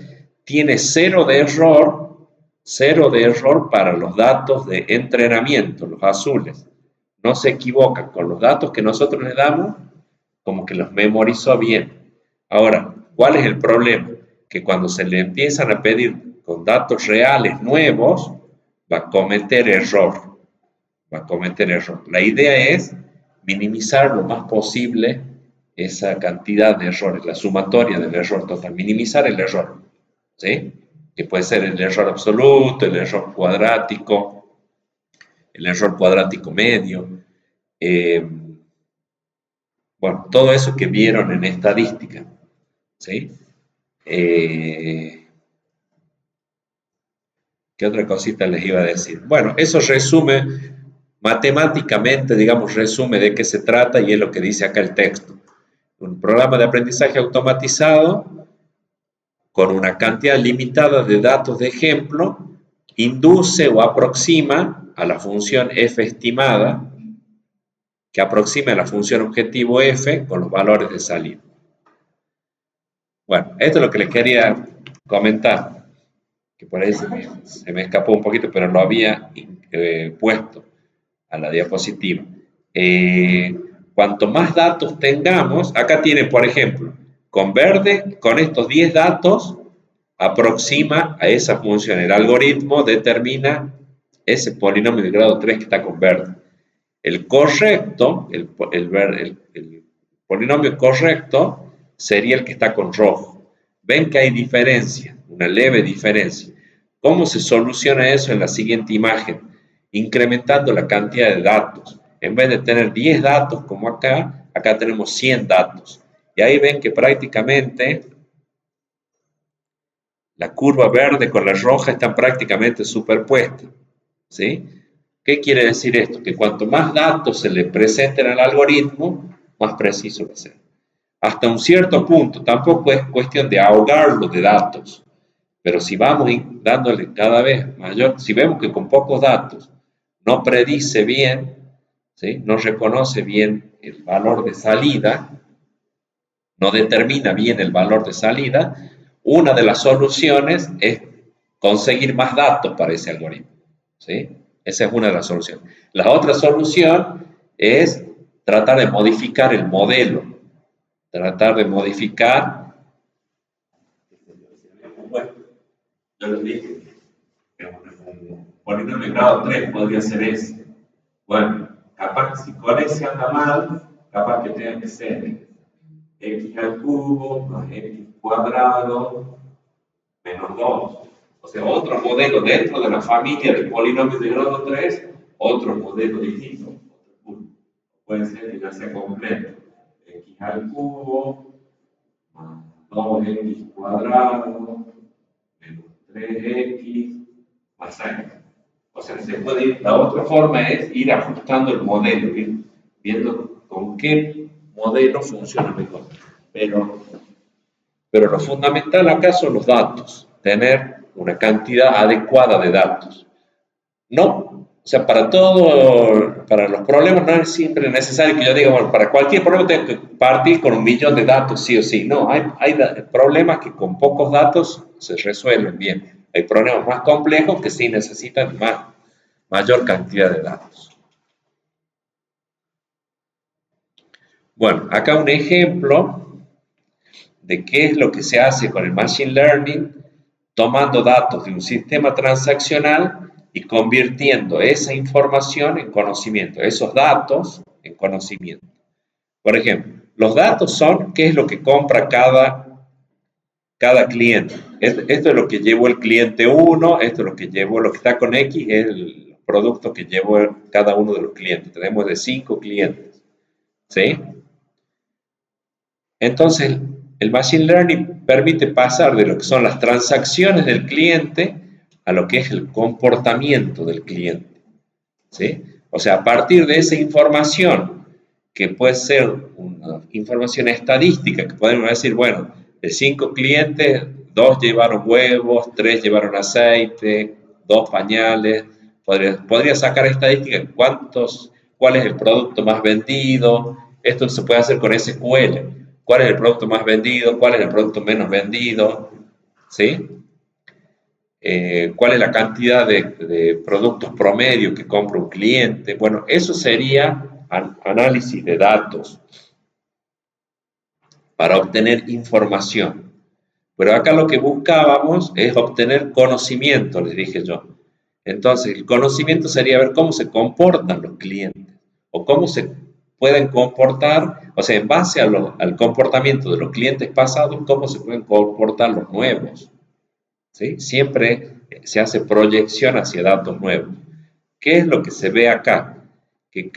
tiene cero de error para los datos de entrenamiento, los azules. No se equivocan con los datos que nosotros le damos, como que los memorizó bien. Ahora, ¿cuál es el problema? Que cuando se le empiezan a pedir con datos reales nuevos, va a cometer error. La idea es minimizar lo más posible esa cantidad de errores, la sumatoria del error total, minimizar el error, ¿sí? Que puede ser el error absoluto, el error cuadrático medio, bueno, todo eso que vieron en estadística, ¿sí? ¿Qué otra cosita les iba a decir? Bueno, eso resume matemáticamente, digamos, resume de qué se trata y es lo que dice acá el texto. Un programa de aprendizaje automatizado con una cantidad limitada de datos de ejemplo induce o aproxima a la función f estimada, que aproxima a la función objetivo f con los valores de salida. Bueno, esto es lo que les quería comentar, que por ahí se me escapó un poquito, pero lo había puesto a la diapositiva. Cuanto más datos tengamos, acá tiene, por ejemplo, con verde, con estos 10 datos, aproxima a esa función. El algoritmo determina ese polinomio de grado 3 que está con verde. El correcto, el polinomio correcto sería el que está con rojo. Ven que hay diferencia, una leve diferencia. ¿Cómo se soluciona eso en la siguiente imagen? Incrementando la cantidad de datos. En vez de tener 10 datos como acá, acá tenemos 100 datos. Y ahí ven que prácticamente la curva verde con la roja están prácticamente superpuestas, ¿sí? ¿Qué quiere decir esto? Que cuanto más datos se le presenten al algoritmo, más preciso va a ser. Hasta un cierto punto, tampoco es cuestión de ahogarlo de datos, pero si vamos dándole cada vez mayor, si vemos que con pocos datos no predice bien, ¿sí? No reconoce bien el valor de salida, no determina bien el valor de salida, una de las soluciones es conseguir más datos para ese algoritmo, ¿sí? Esa es una de las soluciones. La otra solución es tratar de modificar el modelo, tratar de modificar, bueno, yo les dije, polinomio de grado 3 podría ser ese. Bueno, capaz que si con ese anda mal, capaz que tenga que ser x al cubo más x cuadrado menos 2. O sea, otro modelo dentro de la familia de polinomios de grado 3, otro modelo distinto. Puede ser que ya sea completo. X al cubo más 2x cuadrado menos 3x más 6. O sea, se puede ir, la otra forma es ir ajustando el modelo, ir viendo con qué modelo funciona mejor. Pero lo fundamental acá son los datos, tener una cantidad adecuada de datos. No, o sea, para todo, para los problemas no es siempre necesario que yo diga, bueno, para cualquier problema tengo que partir con 1.000.000 de datos, sí o sí. No, hay problemas que con pocos datos se resuelven bien. Hay problemas más complejos que sí necesitan mayor cantidad de datos. Bueno, acá un ejemplo de qué es lo que se hace con el Machine Learning, tomando datos de un sistema transaccional y convirtiendo esa información en conocimiento, esos datos en conocimiento. Por ejemplo, los datos son qué es lo que compra cada cliente. Esto es lo que llevó el cliente 1, esto es lo que llevó, lo que está con X, es el producto que llevó cada uno de los clientes. Tenemos de 5 clientes. ¿Sí? Entonces, el Machine Learning permite pasar de lo que son las transacciones del cliente a lo que es el comportamiento del cliente. ¿Sí? O sea, a partir de esa información, que puede ser una información estadística, que podemos decir, bueno, de 5 clientes, 2 llevaron huevos, 3 llevaron aceite, 2 pañales. Podría sacar estadísticas, cuál es el producto más vendido. Esto se puede hacer con SQL. ¿Cuál es el producto más vendido? ¿Cuál es el producto menos vendido? ¿Sí? ¿Cuál es la cantidad de productos promedio que compra un cliente? Bueno, eso sería análisis de datos para obtener información. Pero acá lo que buscábamos es obtener conocimiento, les dije yo. Entonces, el conocimiento sería ver cómo se comportan los clientes o cómo se pueden comportar, o sea, en base al comportamiento de los clientes pasados, cómo se pueden comportar los nuevos. ¿Sí? Siempre se hace proyección hacia datos nuevos. ¿Qué es lo que se ve acá? Que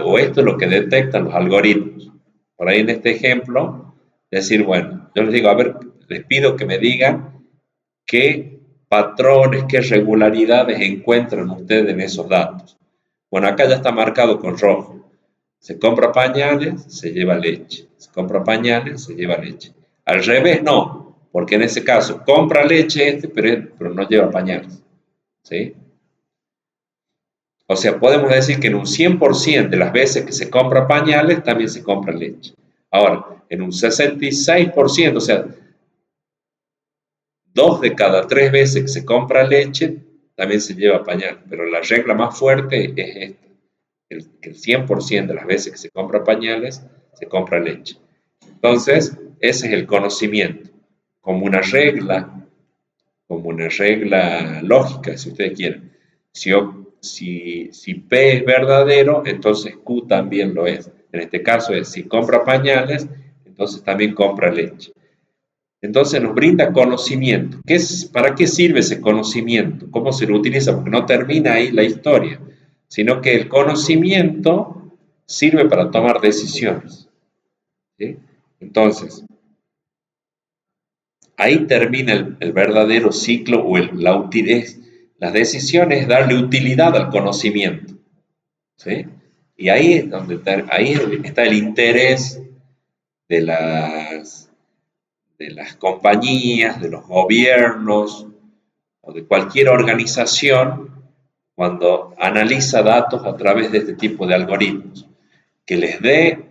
o esto es lo que detectan los algoritmos. Por ahí en este ejemplo, decir, bueno, yo les digo, a ver, les pido que me digan qué patrones, qué regularidades encuentran ustedes en esos datos. Bueno, acá ya está marcado con rojo. Se compra pañales, se lleva leche. Se compra pañales, se lleva leche. Al revés, no, porque en ese caso compra leche pero no lleva pañales. ¿Sí? O sea, podemos decir que en un 100% de las veces que se compra pañales, también se compra leche. Ahora, en un 66%, o sea, 2 de cada 3 veces que se compra leche, también se lleva pañal. Pero la regla más fuerte es esta. El 100% de las veces que se compra pañales, se compra leche. Entonces, ese es el conocimiento, como una regla lógica, si ustedes quieren. Si P es verdadero, entonces Q también lo es. En este caso es, si compra pañales, entonces también compra leche. Entonces nos brinda conocimiento. ¿Para qué sirve ese conocimiento? ¿Cómo se lo utiliza? Porque no termina ahí la historia, sino que el conocimiento sirve para tomar decisiones. ¿Sí? Entonces, ahí termina el verdadero ciclo o la utilidad. Las decisiones es darle utilidad al conocimiento. ¿Sí? Y ahí es donde ahí está el interés de las compañías, de los gobiernos o de cualquier organización cuando analiza datos a través de este tipo de algoritmos, que les dé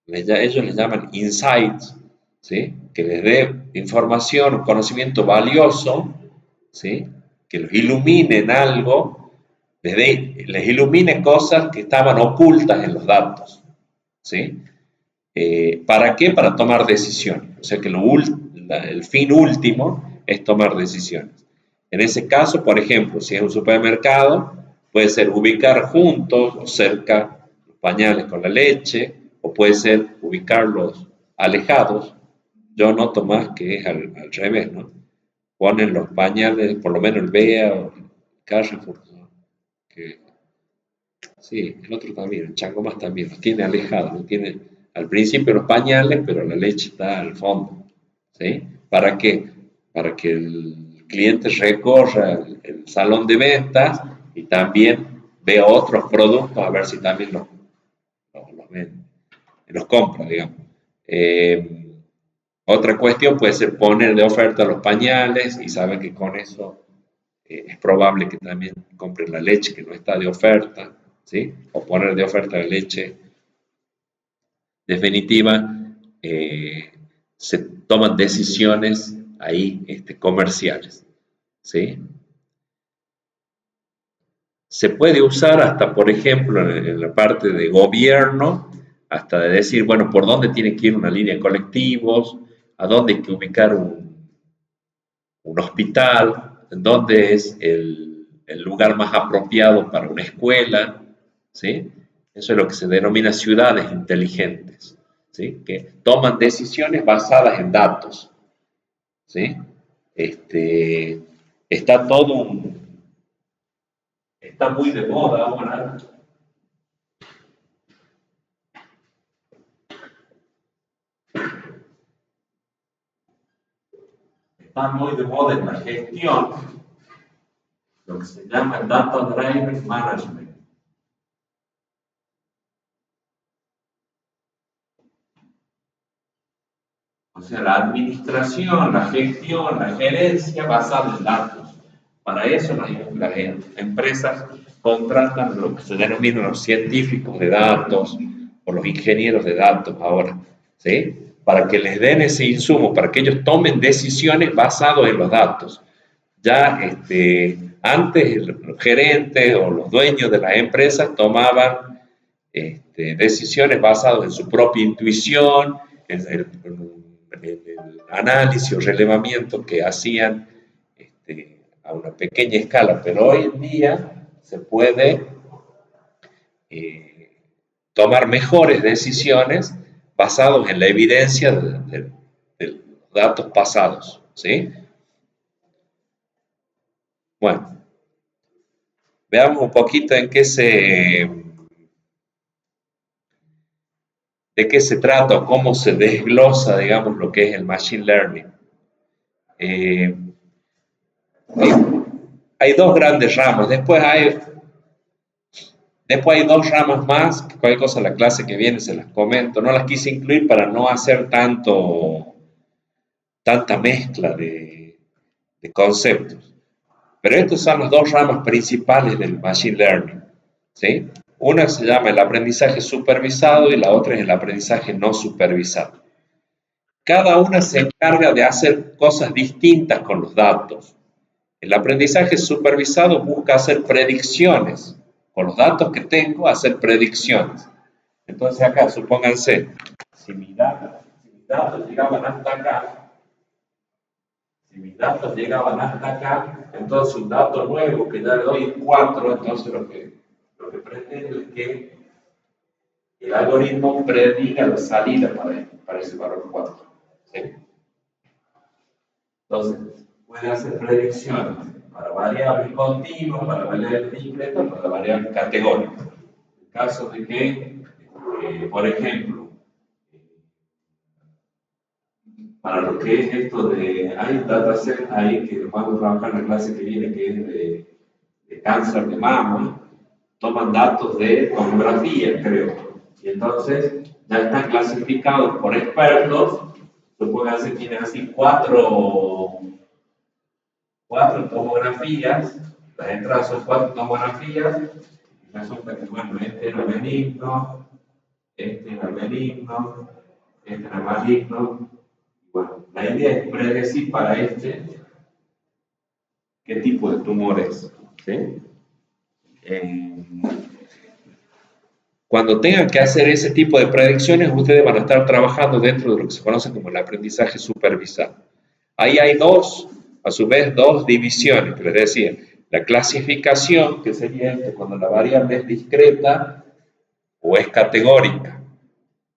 ellos les llaman insights, ¿sí? Que les dé información, un conocimiento valioso, ¿sí? Que los ilumine en algo, les ilumine cosas que estaban ocultas en los datos, ¿sí? ¿Para qué? Para tomar decisiones. O sea que el fin último es tomar decisiones. En ese caso, por ejemplo, si es un supermercado, puede ser ubicar juntos o cerca los pañales con la leche, o puede ser ubicarlos alejados. Yo noto más que es al revés, ¿no? Ponen los pañales, por lo menos el BEA o el Carrefour, ¿no? Que, sí, el otro también, el Chango Más también, los tiene alejados, los tiene al principio los pañales, pero la leche está al fondo, ¿sí? ¿Para qué? Para que el cliente recorra el salón de ventas y también vea otros productos a ver si también los vende, los compra, digamos. Eh, Otra cuestión puede ser poner de oferta los pañales y saben que con eso es probable que también compren la leche que no está de oferta, ¿sí? O poner de oferta la leche definitiva, se toman decisiones ahí comerciales, ¿sí? Se puede usar hasta, por ejemplo, en la parte de gobierno, hasta de decir, bueno, por dónde tiene que ir una línea de colectivos, a dónde hay que ubicar un hospital, en dónde es el lugar más apropiado para una escuela, ¿sí? Eso es lo que se denomina ciudades inteligentes, ¿sí? Que toman decisiones basadas en datos, ¿sí? Este, está todo está muy de moda ahora. Está muy de moda en la gestión lo que se llama Data Driven Management. O sea, la administración, la gestión, la gerencia basada en datos. Para eso las empresas contratan lo que se denominan los científicos de datos o los ingenieros de datos ahora, ¿sí? Para que les den ese insumo, para que ellos tomen decisiones basadas en los datos. Ya antes los gerentes o los dueños de las empresas tomaban decisiones basadas en su propia intuición, en el análisis o relevamiento que hacían a una pequeña escala, pero hoy en día se puede eh, tomar mejores decisiones basados en la evidencia de los datos pasados, ¿sí? Bueno, veamos un poquito de qué se trata o cómo se desglosa, digamos, lo que es el Machine Learning. Eh, hay dos grandes ramas, después hay dos ramas más, que cualquier cosa la clase que viene se las comento, no las quise incluir para no hacer tanta mezcla de conceptos. Pero estas son las dos ramas principales del Machine Learning, ¿sí? Una se llama el aprendizaje supervisado y la otra es el aprendizaje no supervisado. Cada una se encarga de hacer cosas distintas con los datos. El aprendizaje supervisado busca hacer predicciones. Con los datos que tengo, hacer predicciones. Entonces acá, supónganse, si mis datos llegaban hasta acá, si mis datos llegaban hasta acá, entonces un dato nuevo que ya le doy 4, entonces lo que pretendo es que el algoritmo prediga la salida para ese valor 4. ¿Sí? Entonces, puede hacer predicciones para variables continuas, para variables discretas, para variables categóricas. En caso de que, por ejemplo, para lo que es esto hay un dataset ahí que vamos a trabajar en la clase que viene, que es de cáncer de mama, toman datos de tomografía, creo, y entonces ya están clasificados por expertos, supongan que tienen así cuatro tomografías, las entradas son 4 tomografías, y resulta que, bueno, este era benigno, este era benigno, este era maligno. Bueno, la idea es predecir para qué tipo de tumor es. ¿Sí? Cuando tengan que hacer ese tipo de predicciones, ustedes van a estar trabajando dentro de lo que se conoce como el aprendizaje supervisado. Ahí hay dos a su vez dos divisiones, que les decía, la clasificación, que sería esto, cuando la variable es discreta o es categórica,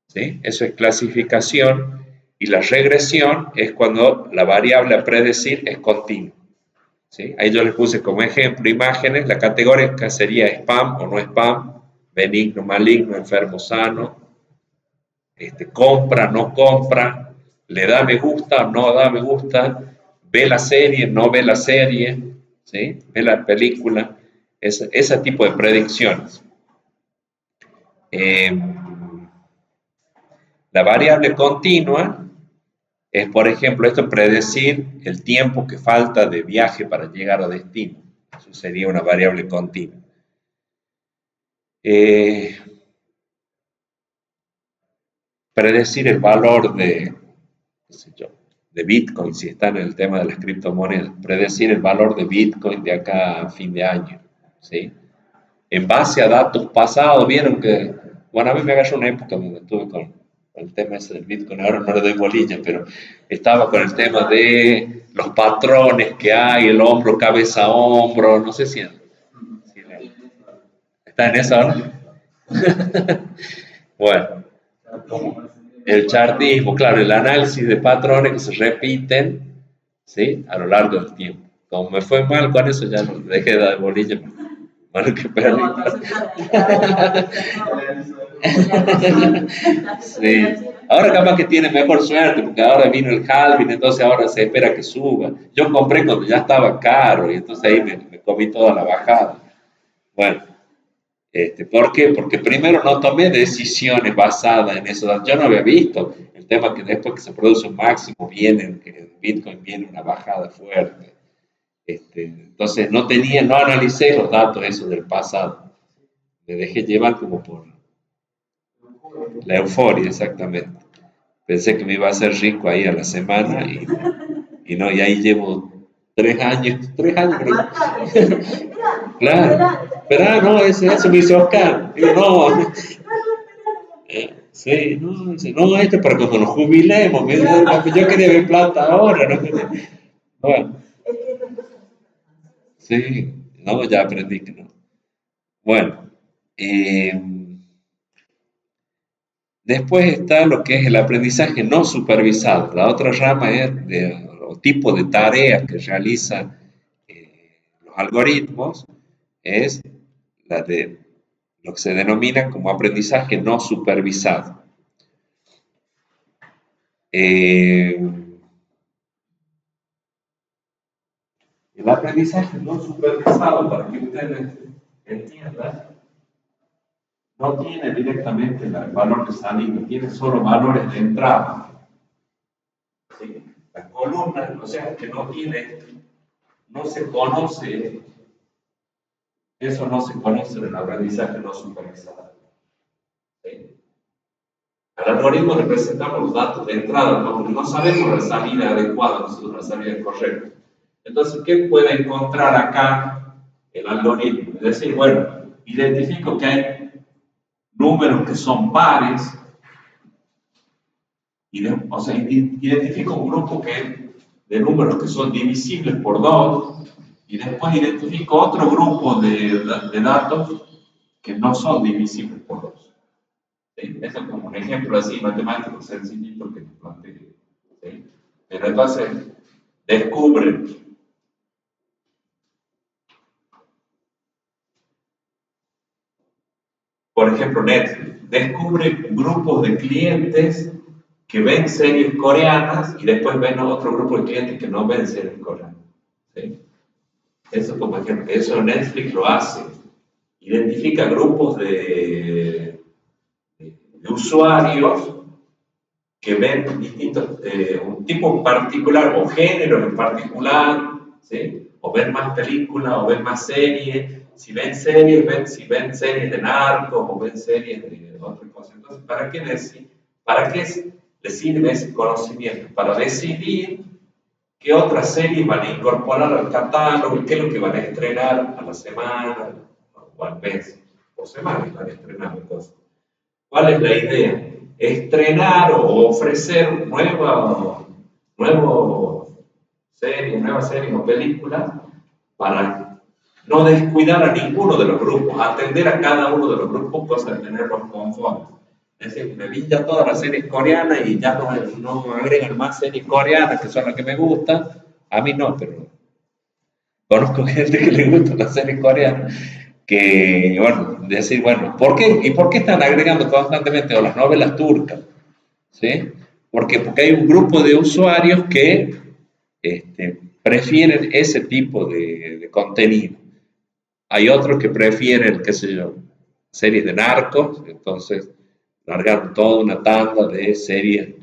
¿sí? Eso es clasificación, y la regresión es cuando la variable a predecir es continua, ¿sí? Ahí yo les puse como ejemplo imágenes, la categórica sería spam o no spam, benigno, maligno, enfermo, sano, compra, no compra, le da me gusta o no da me gusta, ve la serie, no ve la serie, ¿sí? Ve la película, ese tipo de predicciones. Eh, la variable continua es, por ejemplo, esto predecir el tiempo que falta de viaje para llegar a destino. Eso sería una variable continua. Eh, predecir el valor de, qué sé yo, de Bitcoin, si están en el tema de las criptomonedas, predecir el valor de Bitcoin de acá a fin de año, ¿sí? En base a datos pasados, vieron que, bueno, a mí me agarró una época donde estuve con el tema ese del Bitcoin, ahora no le doy bolilla, pero estaba con el tema de los patrones que hay, el hombro, cabeza, hombro, no sé si está en esa hora. Bueno, el chartismo, claro, el análisis de patrones que se repiten, ¿sí? A lo largo del tiempo. Como me fue mal con eso, ya no dejé de dar bolilla. Bueno, que perdí. Sí. Ahora capaz que tiene mejor suerte, porque ahora vino el halving, entonces ahora se espera que suba. Yo compré cuando ya estaba caro y entonces ahí me comí toda la bajada. Bueno, ¿por qué? Porque primero no tomé decisiones basadas en eso. Yo no había visto el tema que después que se produce un máximo, viene, que en Bitcoin viene una bajada fuerte. Entonces no analicé los datos esos del pasado. Me dejé llevar como por la euforia, exactamente. Pensé que me iba a hacer rico ahí a la semana y no, y ahí llevo 3 años creo. Claro, pero no, eso me hizo Oscar. Digo, no, sí, no, dice, no, esto es para cuando nos jubilemos. Yo quería ver plata ahora, no quería. Bueno, sí, no, ya aprendí que no. Bueno, eh, después está lo que es el aprendizaje no supervisado. La otra rama es o tipo de tareas que realizan los algoritmos, es la de lo que se denomina como aprendizaje no supervisado. Eh, el aprendizaje no supervisado, para que ustedes entiendan, no tiene directamente el valor de salida, tiene solo valores de entrada. ¿Sí? La columna, o sea, que no se conoce, eso no se conoce en el aprendizaje no supervisado. ¿Sí? Al algoritmo representamos los datos de entrada, porque no sabemos la salida adecuada, nosotros la salida correcta. Entonces, ¿qué puede encontrar acá el algoritmo? Es decir, bueno, identifico que hay números que son pares, o sea, identifico un grupo de números que son divisibles por 2, y después identifico otro grupo de datos que no son divisibles por 2. ¿Sí? Eso es como un ejemplo así matemático sencillito que te planteé. ¿Sí? Pero entonces descubre, por ejemplo, Netflix, descubre grupos de clientes que ven series coreanas y después ven otro grupo de clientes que no ven series coreanas. ¿Sí? Eso como ejemplo, eso Netflix lo hace. Identifica grupos de usuarios que ven distintos, un tipo en particular o género en particular, ¿sí? O ven más películas o ven más series. Si ven series, si ven series de narcos o ven series de otras cosas. Entonces, ¿para qué les sirve ese conocimiento? Para decidir qué otras series van a incorporar al catálogo, qué es lo que van a estrenar a la semana o al mes. Por semana van a estrenar entonces. ¿Cuál es la idea? Estrenar o ofrecer nuevos series, nuevas series o películas, para no descuidar a ninguno de los grupos, atender a cada uno de los grupos, cosa de tenerlos conformes. Es decir, me vi ya todas las series coreanas y ya no agregan más series coreanas, que son las que me gustan. A mí no, pero conozco gente que le gusta las series coreanas, que, bueno, decir, bueno, ¿por qué? ¿Y por qué están agregando constantemente o las novelas turcas? ¿Sí? Porque hay un grupo de usuarios que prefieren ese tipo de contenido. Hay otros que prefieren, qué sé yo, series de narcos, entonces largaron toda una tanda de series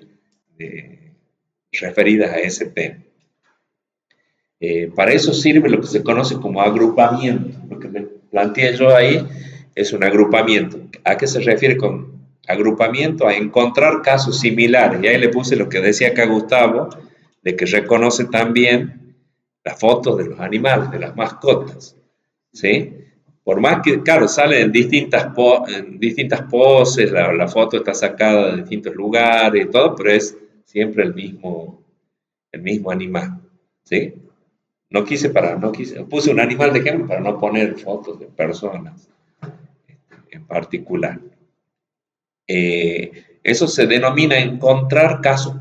referidas a ese tema. Para eso sirve lo que se conoce como agrupamiento. Lo que me planteé yo ahí es un agrupamiento. ¿A qué se refiere con agrupamiento? A encontrar casos similares. Y ahí le puse lo que decía acá Gustavo, de que reconoce también las fotos de los animales, de las mascotas. ¿Sí? Por más que, claro, sale en distintas poses, la foto está sacada de distintos lugares y todo, pero es siempre el mismo animal. ¿Sí? Puse un animal de ejemplo para no poner fotos de personas en particular. Eso se denomina encontrar casos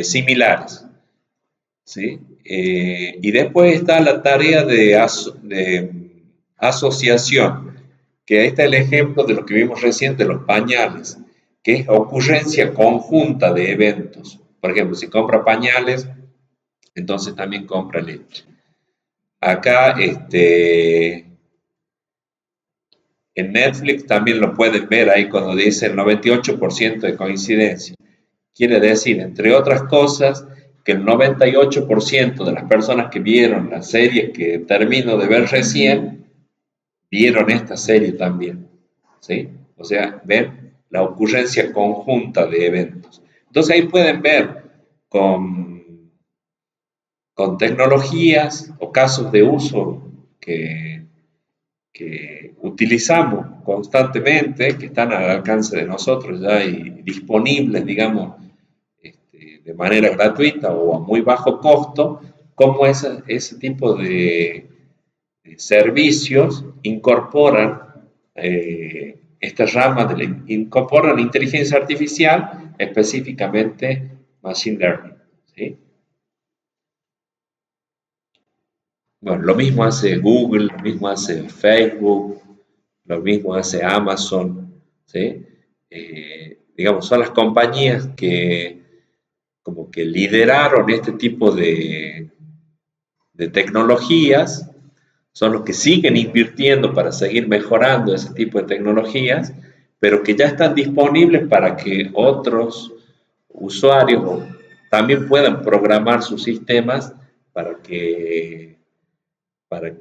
similares. ¿Sí? Y después está la tarea de asociación, que ahí está el ejemplo de lo que vimos recién de los pañales, que es ocurrencia conjunta de eventos. Por ejemplo, si compra pañales, entonces también compra leche. Acá, en Netflix también lo pueden ver ahí cuando dice el 98% de coincidencia. Quiere decir, entre otras cosas, que el 98% de las personas que vieron la serie que termino de ver recién, vieron esta serie también. ¿Sí? O sea, ven la ocurrencia conjunta de eventos. Entonces ahí pueden ver con tecnologías o casos de uso que utilizamos constantemente, que están al alcance de nosotros ya y disponibles, digamos, de manera gratuita o a muy bajo costo, cómo ese tipo de servicios incorporan estas ramas, incorporan inteligencia artificial, específicamente Machine Learning. ¿Sí? Bueno, lo mismo hace Google, lo mismo hace Facebook, lo mismo hace Amazon, ¿sí? Digamos, son las compañías que como que lideraron este tipo de tecnologías, son los que siguen invirtiendo para seguir mejorando ese tipo de tecnologías, pero que ya están disponibles para que otros usuarios también puedan programar sus sistemas para que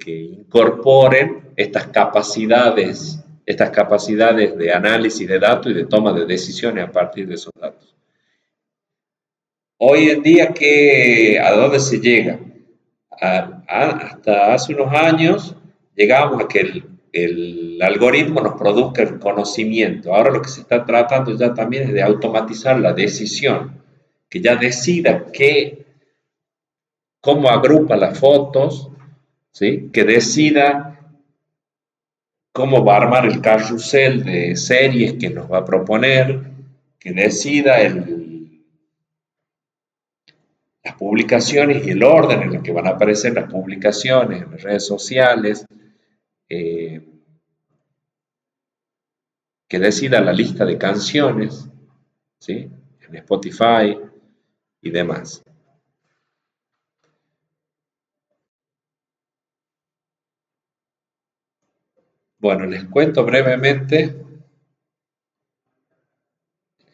incorporen estas capacidades de análisis de datos y de toma de decisiones a partir de esos datos. Hoy en día, ¿a dónde se llega? Hasta hace unos años llegábamos a que el algoritmo nos produzca el conocimiento. Ahora lo que se está tratando ya también es de automatizar la decisión, que ya decida cómo agrupa las fotos, ¿sí? Que decida cómo va a armar el carrusel de series que nos va a proponer, que decida las publicaciones y el orden en el que van a aparecer las publicaciones en las redes sociales, eh, que decida la lista de canciones, ¿sí? En Spotify y demás. Bueno, les cuento brevemente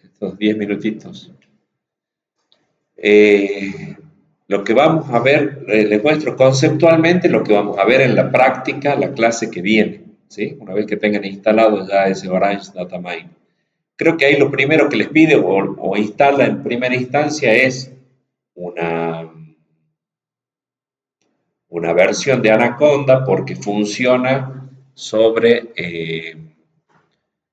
estos 10 minutitos. Lo que vamos a ver, les muestro conceptualmente lo que vamos a ver en la práctica, la clase que viene, ¿sí? Una vez que tengan instalado ya ese Orange Data Mine. Creo que ahí lo primero que les pide o instala en primera instancia es una versión de Anaconda porque funciona sobre,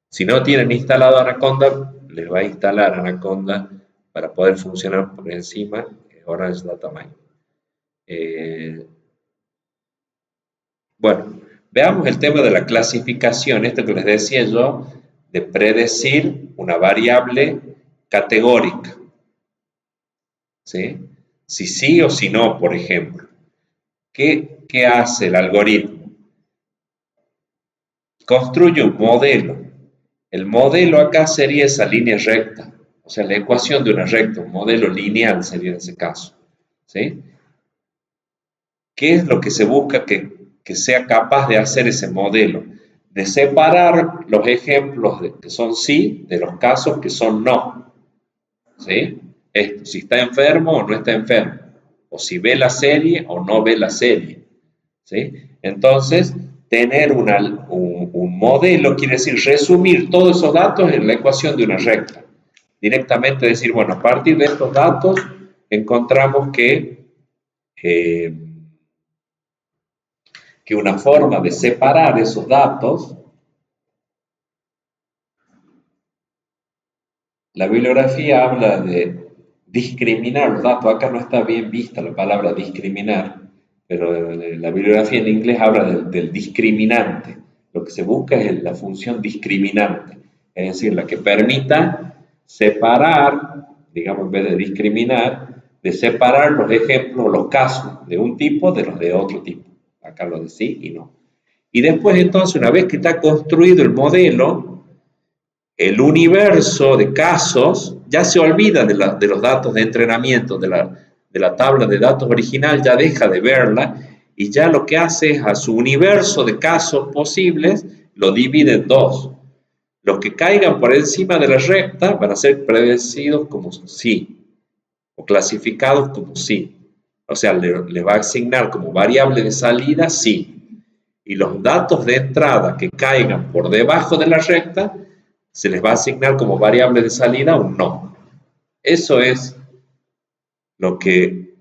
si no tienen instalado Anaconda, les va a instalar Anaconda para poder funcionar por encima de Orange Data Mine. Eh, bueno, veamos el tema de la clasificación, esto que les decía yo, de predecir una variable categórica, ¿sí? Si sí o si no, por ejemplo. ¿Qué hace el algoritmo? Construye un modelo. El modelo acá sería esa línea recta, o sea, la ecuación de una recta, un modelo lineal sería en ese caso, ¿sí? ¿Qué es lo que se busca que sea capaz de hacer ese modelo? De separar los ejemplos que son sí de los casos que son no, ¿sí? Esto, si está enfermo o no está enfermo, o si ve la serie o no ve la serie, ¿sí? Entonces, tener un modelo quiere decir resumir todos esos datos en la ecuación de una recta. Directamente decir, bueno, a partir de estos datos encontramos eh, que una forma de separar esos datos, la bibliografía habla de discriminar los datos, acá no está bien vista la palabra discriminar, pero la bibliografía en inglés habla del discriminante. Lo que se busca es la función discriminante, es decir, la que permita separar, digamos, en vez de discriminar, de separar los ejemplos, los casos de un tipo de los de otro tipo. Acá lo de sí y no. Y después, entonces, una vez que está construido el modelo, el universo de casos ya se olvida de los datos de entrenamiento, de la tabla de datos original, ya deja de verla y ya lo que hace es a su universo de casos posibles lo divide en dos. Los que caigan por encima de la recta van a ser predecidos como sí o clasificados como sí. O sea, le va a asignar como variable de salida sí. Y los datos de entrada que caigan por debajo de la recta se les va a asignar como variable de salida un no. Eso es lo que,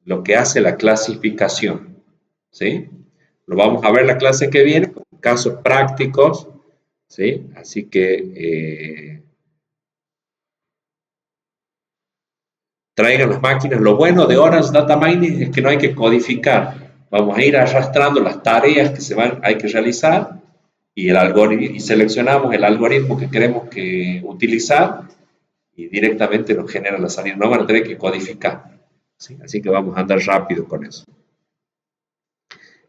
lo que hace la clasificación, ¿sí? Lo vamos a ver la clase que viene con casos prácticos, ¿sí? Así que traigan las máquinas. Lo bueno de Orange Data Mining es que no hay que codificar. Vamos a ir arrastrando las tareas que hay que realizar y, y seleccionamos el algoritmo que queremos utilizar y directamente nos genera la salida. No van a tener que codificar, ¿sí? Así que vamos a andar rápido con eso.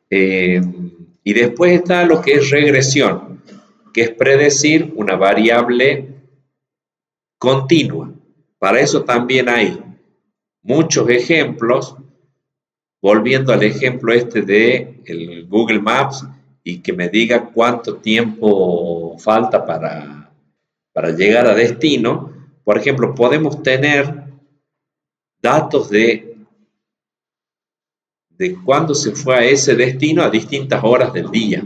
Y después está lo que es regresión, que es predecir una variable continua. Para eso también hay muchos ejemplos, volviendo al ejemplo este de el Google Maps y que me diga cuánto tiempo falta para llegar a destino. Por ejemplo, podemos tener datos de cuándo se fue a ese destino a distintas horas del día,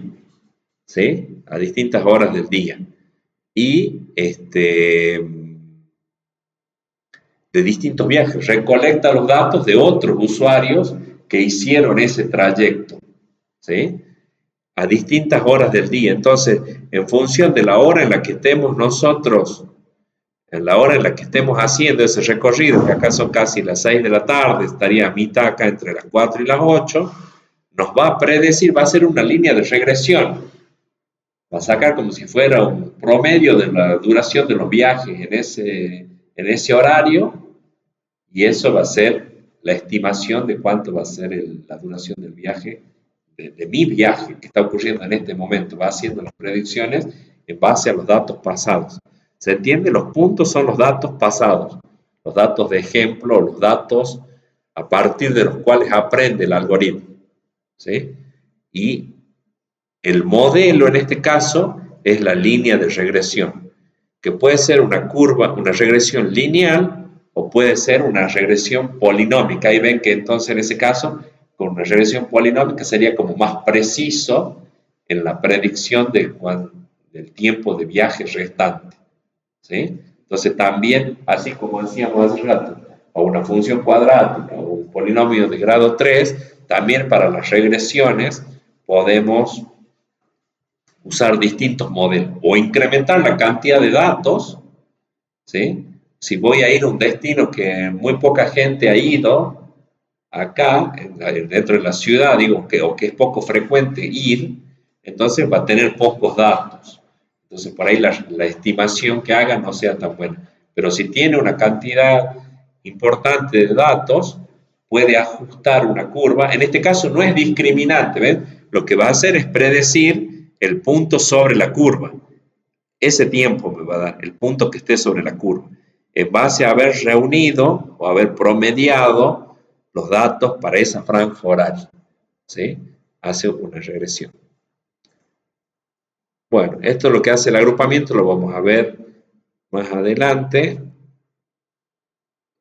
¿sí? A distintas horas del día. Y de distintos viajes, recolecta los datos de otros usuarios que hicieron ese trayecto, ¿sí? A distintas horas del día. Entonces, en función de la hora en la que estemos nosotros, en la hora en la que estemos haciendo ese recorrido, que acá son casi las 6 de la tarde, estaría a mitad acá entre las 4 y las 8, nos va a predecir, va a ser una línea de regresión. Va a sacar como si fuera un promedio de la duración de los viajes en ese horario y eso va a ser la estimación de cuánto va a ser la duración del viaje, de mi viaje que está ocurriendo en este momento. Va haciendo las predicciones en base a los datos pasados. ¿Se entiende? Los puntos son los datos pasados, los datos de ejemplo, los datos a partir de los cuales aprende el algoritmo, ¿sí? Y el modelo en este caso es la línea de regresión, que puede ser una curva, una regresión lineal o puede ser una regresión polinómica. Ahí ven que entonces en ese caso, con una regresión polinómica sería como más preciso en la predicción del tiempo de viaje restante, ¿sí? Entonces también, así como decíamos hace rato, o una función cuadrática o un polinomio de grado 3, también para las regresiones podemos usar distintos modelos o incrementar la cantidad de datos, ¿sí? Si voy a ir a un destino que muy poca gente ha ido, acá, dentro de la ciudad, digo, o que es poco frecuente ir, entonces va a tener pocos datos. Entonces, por ahí la estimación que haga no sea tan buena. Pero si tiene una cantidad importante de datos, puede ajustar una curva. En este caso no es discriminante, ¿ven? Lo que va a hacer es predecir el punto sobre la curva. Ese tiempo me va a dar el punto que esté sobre la curva, en base a haber reunido o haber promediado los datos para esa franja horaria. ¿Sí? Hace una regresión. Bueno, esto es lo que hace el agrupamiento, lo vamos a ver más adelante.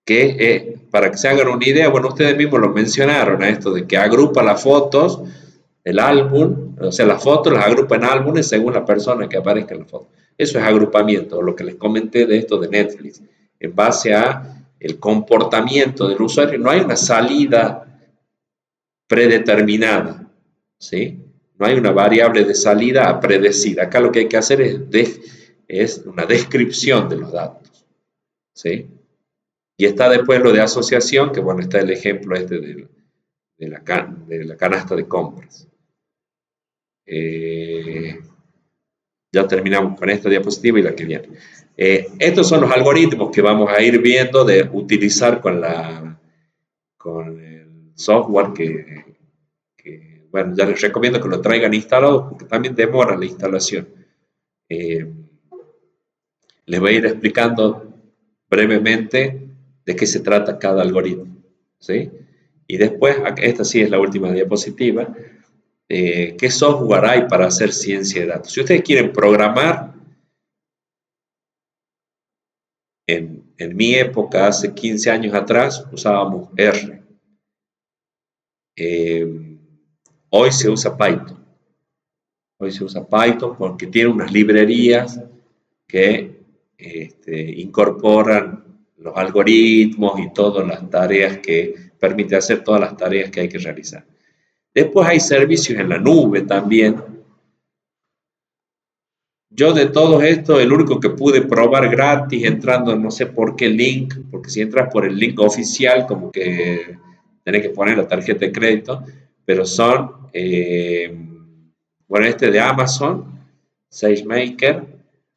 Que para que se hagan una idea, bueno, ustedes mismos lo mencionaron, esto de que agrupa las fotos, el álbum, o sea, las fotos las agrupa en álbumes según la persona que aparezca en la foto. Eso es agrupamiento, lo que les comenté de esto de Netflix, en base a el comportamiento del usuario. No hay una salida predeterminada, ¿sí? No hay una variable de salida a predecir. Acá lo que hay que hacer es una descripción de los datos, ¿sí? Y está después lo de asociación, que bueno, está el ejemplo este de la canasta de compras. Ya terminamos con esta diapositiva y la que viene. Estos son los algoritmos que vamos a ir viendo de utilizar con el software bueno, ya les recomiendo que lo traigan instalado porque también demora la instalación. Les voy a ir explicando brevemente de qué se trata cada algoritmo, ¿sí? Y después, esta sí es la última diapositiva, ¿qué software hay para hacer ciencia de datos? Si ustedes quieren programar, en mi época, hace 15 años atrás, usábamos R. Hoy se usa Python. Hoy se usa Python porque tiene unas librerías que incorporan los algoritmos y todas las tareas que permite hacer todas las tareas que hay que realizar. Después hay servicios en la nube también. Yo de todo esto, el único que pude probar gratis entrando, no sé por qué link, porque si entras por el link oficial, como que tenés que poner la tarjeta de crédito, pero son, bueno, este de Amazon, SageMaker,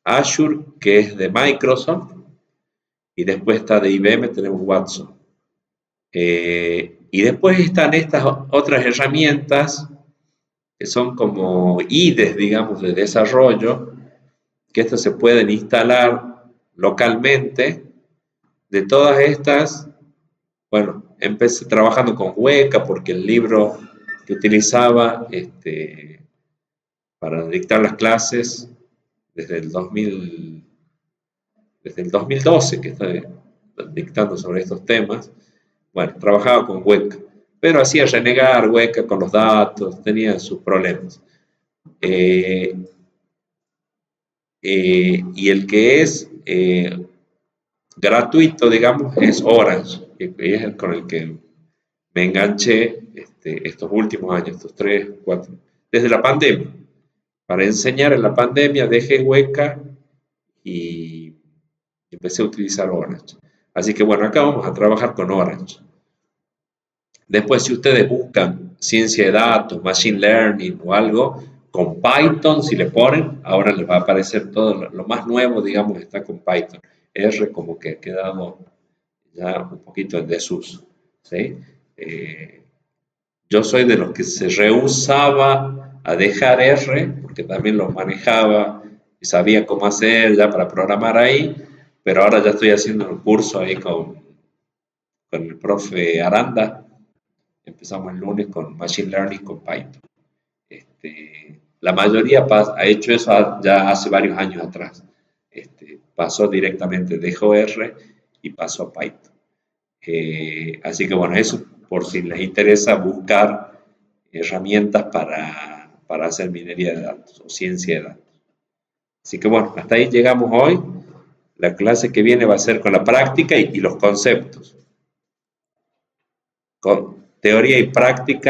Azure, que es de Microsoft, y después está de IBM, tenemos Watson. Y después están estas otras herramientas que son como IDEs, digamos, de desarrollo, que estas se pueden instalar localmente. De todas estas, bueno, empecé trabajando con Weka porque el libro que utilizaba para dictar las clases desde el 2012 que estoy dictando sobre estos temas, bueno, trabajaba con Weka, pero hacía renegar Weka con los datos, tenía sus problemas. Y el que es gratuito, digamos, es Orange, y es el con el que me enganché estos últimos años, estos 3, 4, desde la pandemia. Para enseñar en la pandemia dejé Weka y empecé a utilizar Orange. Así que bueno, acá vamos a trabajar con Orange. Después, si ustedes buscan ciencia de datos, machine learning o algo, con Python, si le ponen, ahora les va a aparecer todo lo más nuevo, digamos, está con Python. R como que ha quedado ya un poquito en desuso, ¿sí? Yo soy de los que se rehusaba a dejar R, porque también lo manejaba y sabía cómo hacer ya para programar ahí, pero ahora ya estoy haciendo un curso ahí con el profe Aranda. Empezamos el lunes con Machine Learning con Python. La mayoría ha hecho eso ya hace varios años atrás. Pasó directamente, dejó R y pasó a Python. Así que bueno, eso por si les interesa buscar herramientas para hacer minería de datos o ciencia de datos. Así que bueno, hasta ahí llegamos hoy. La clase que viene va a ser con la práctica y los conceptos. Con teoría y práctica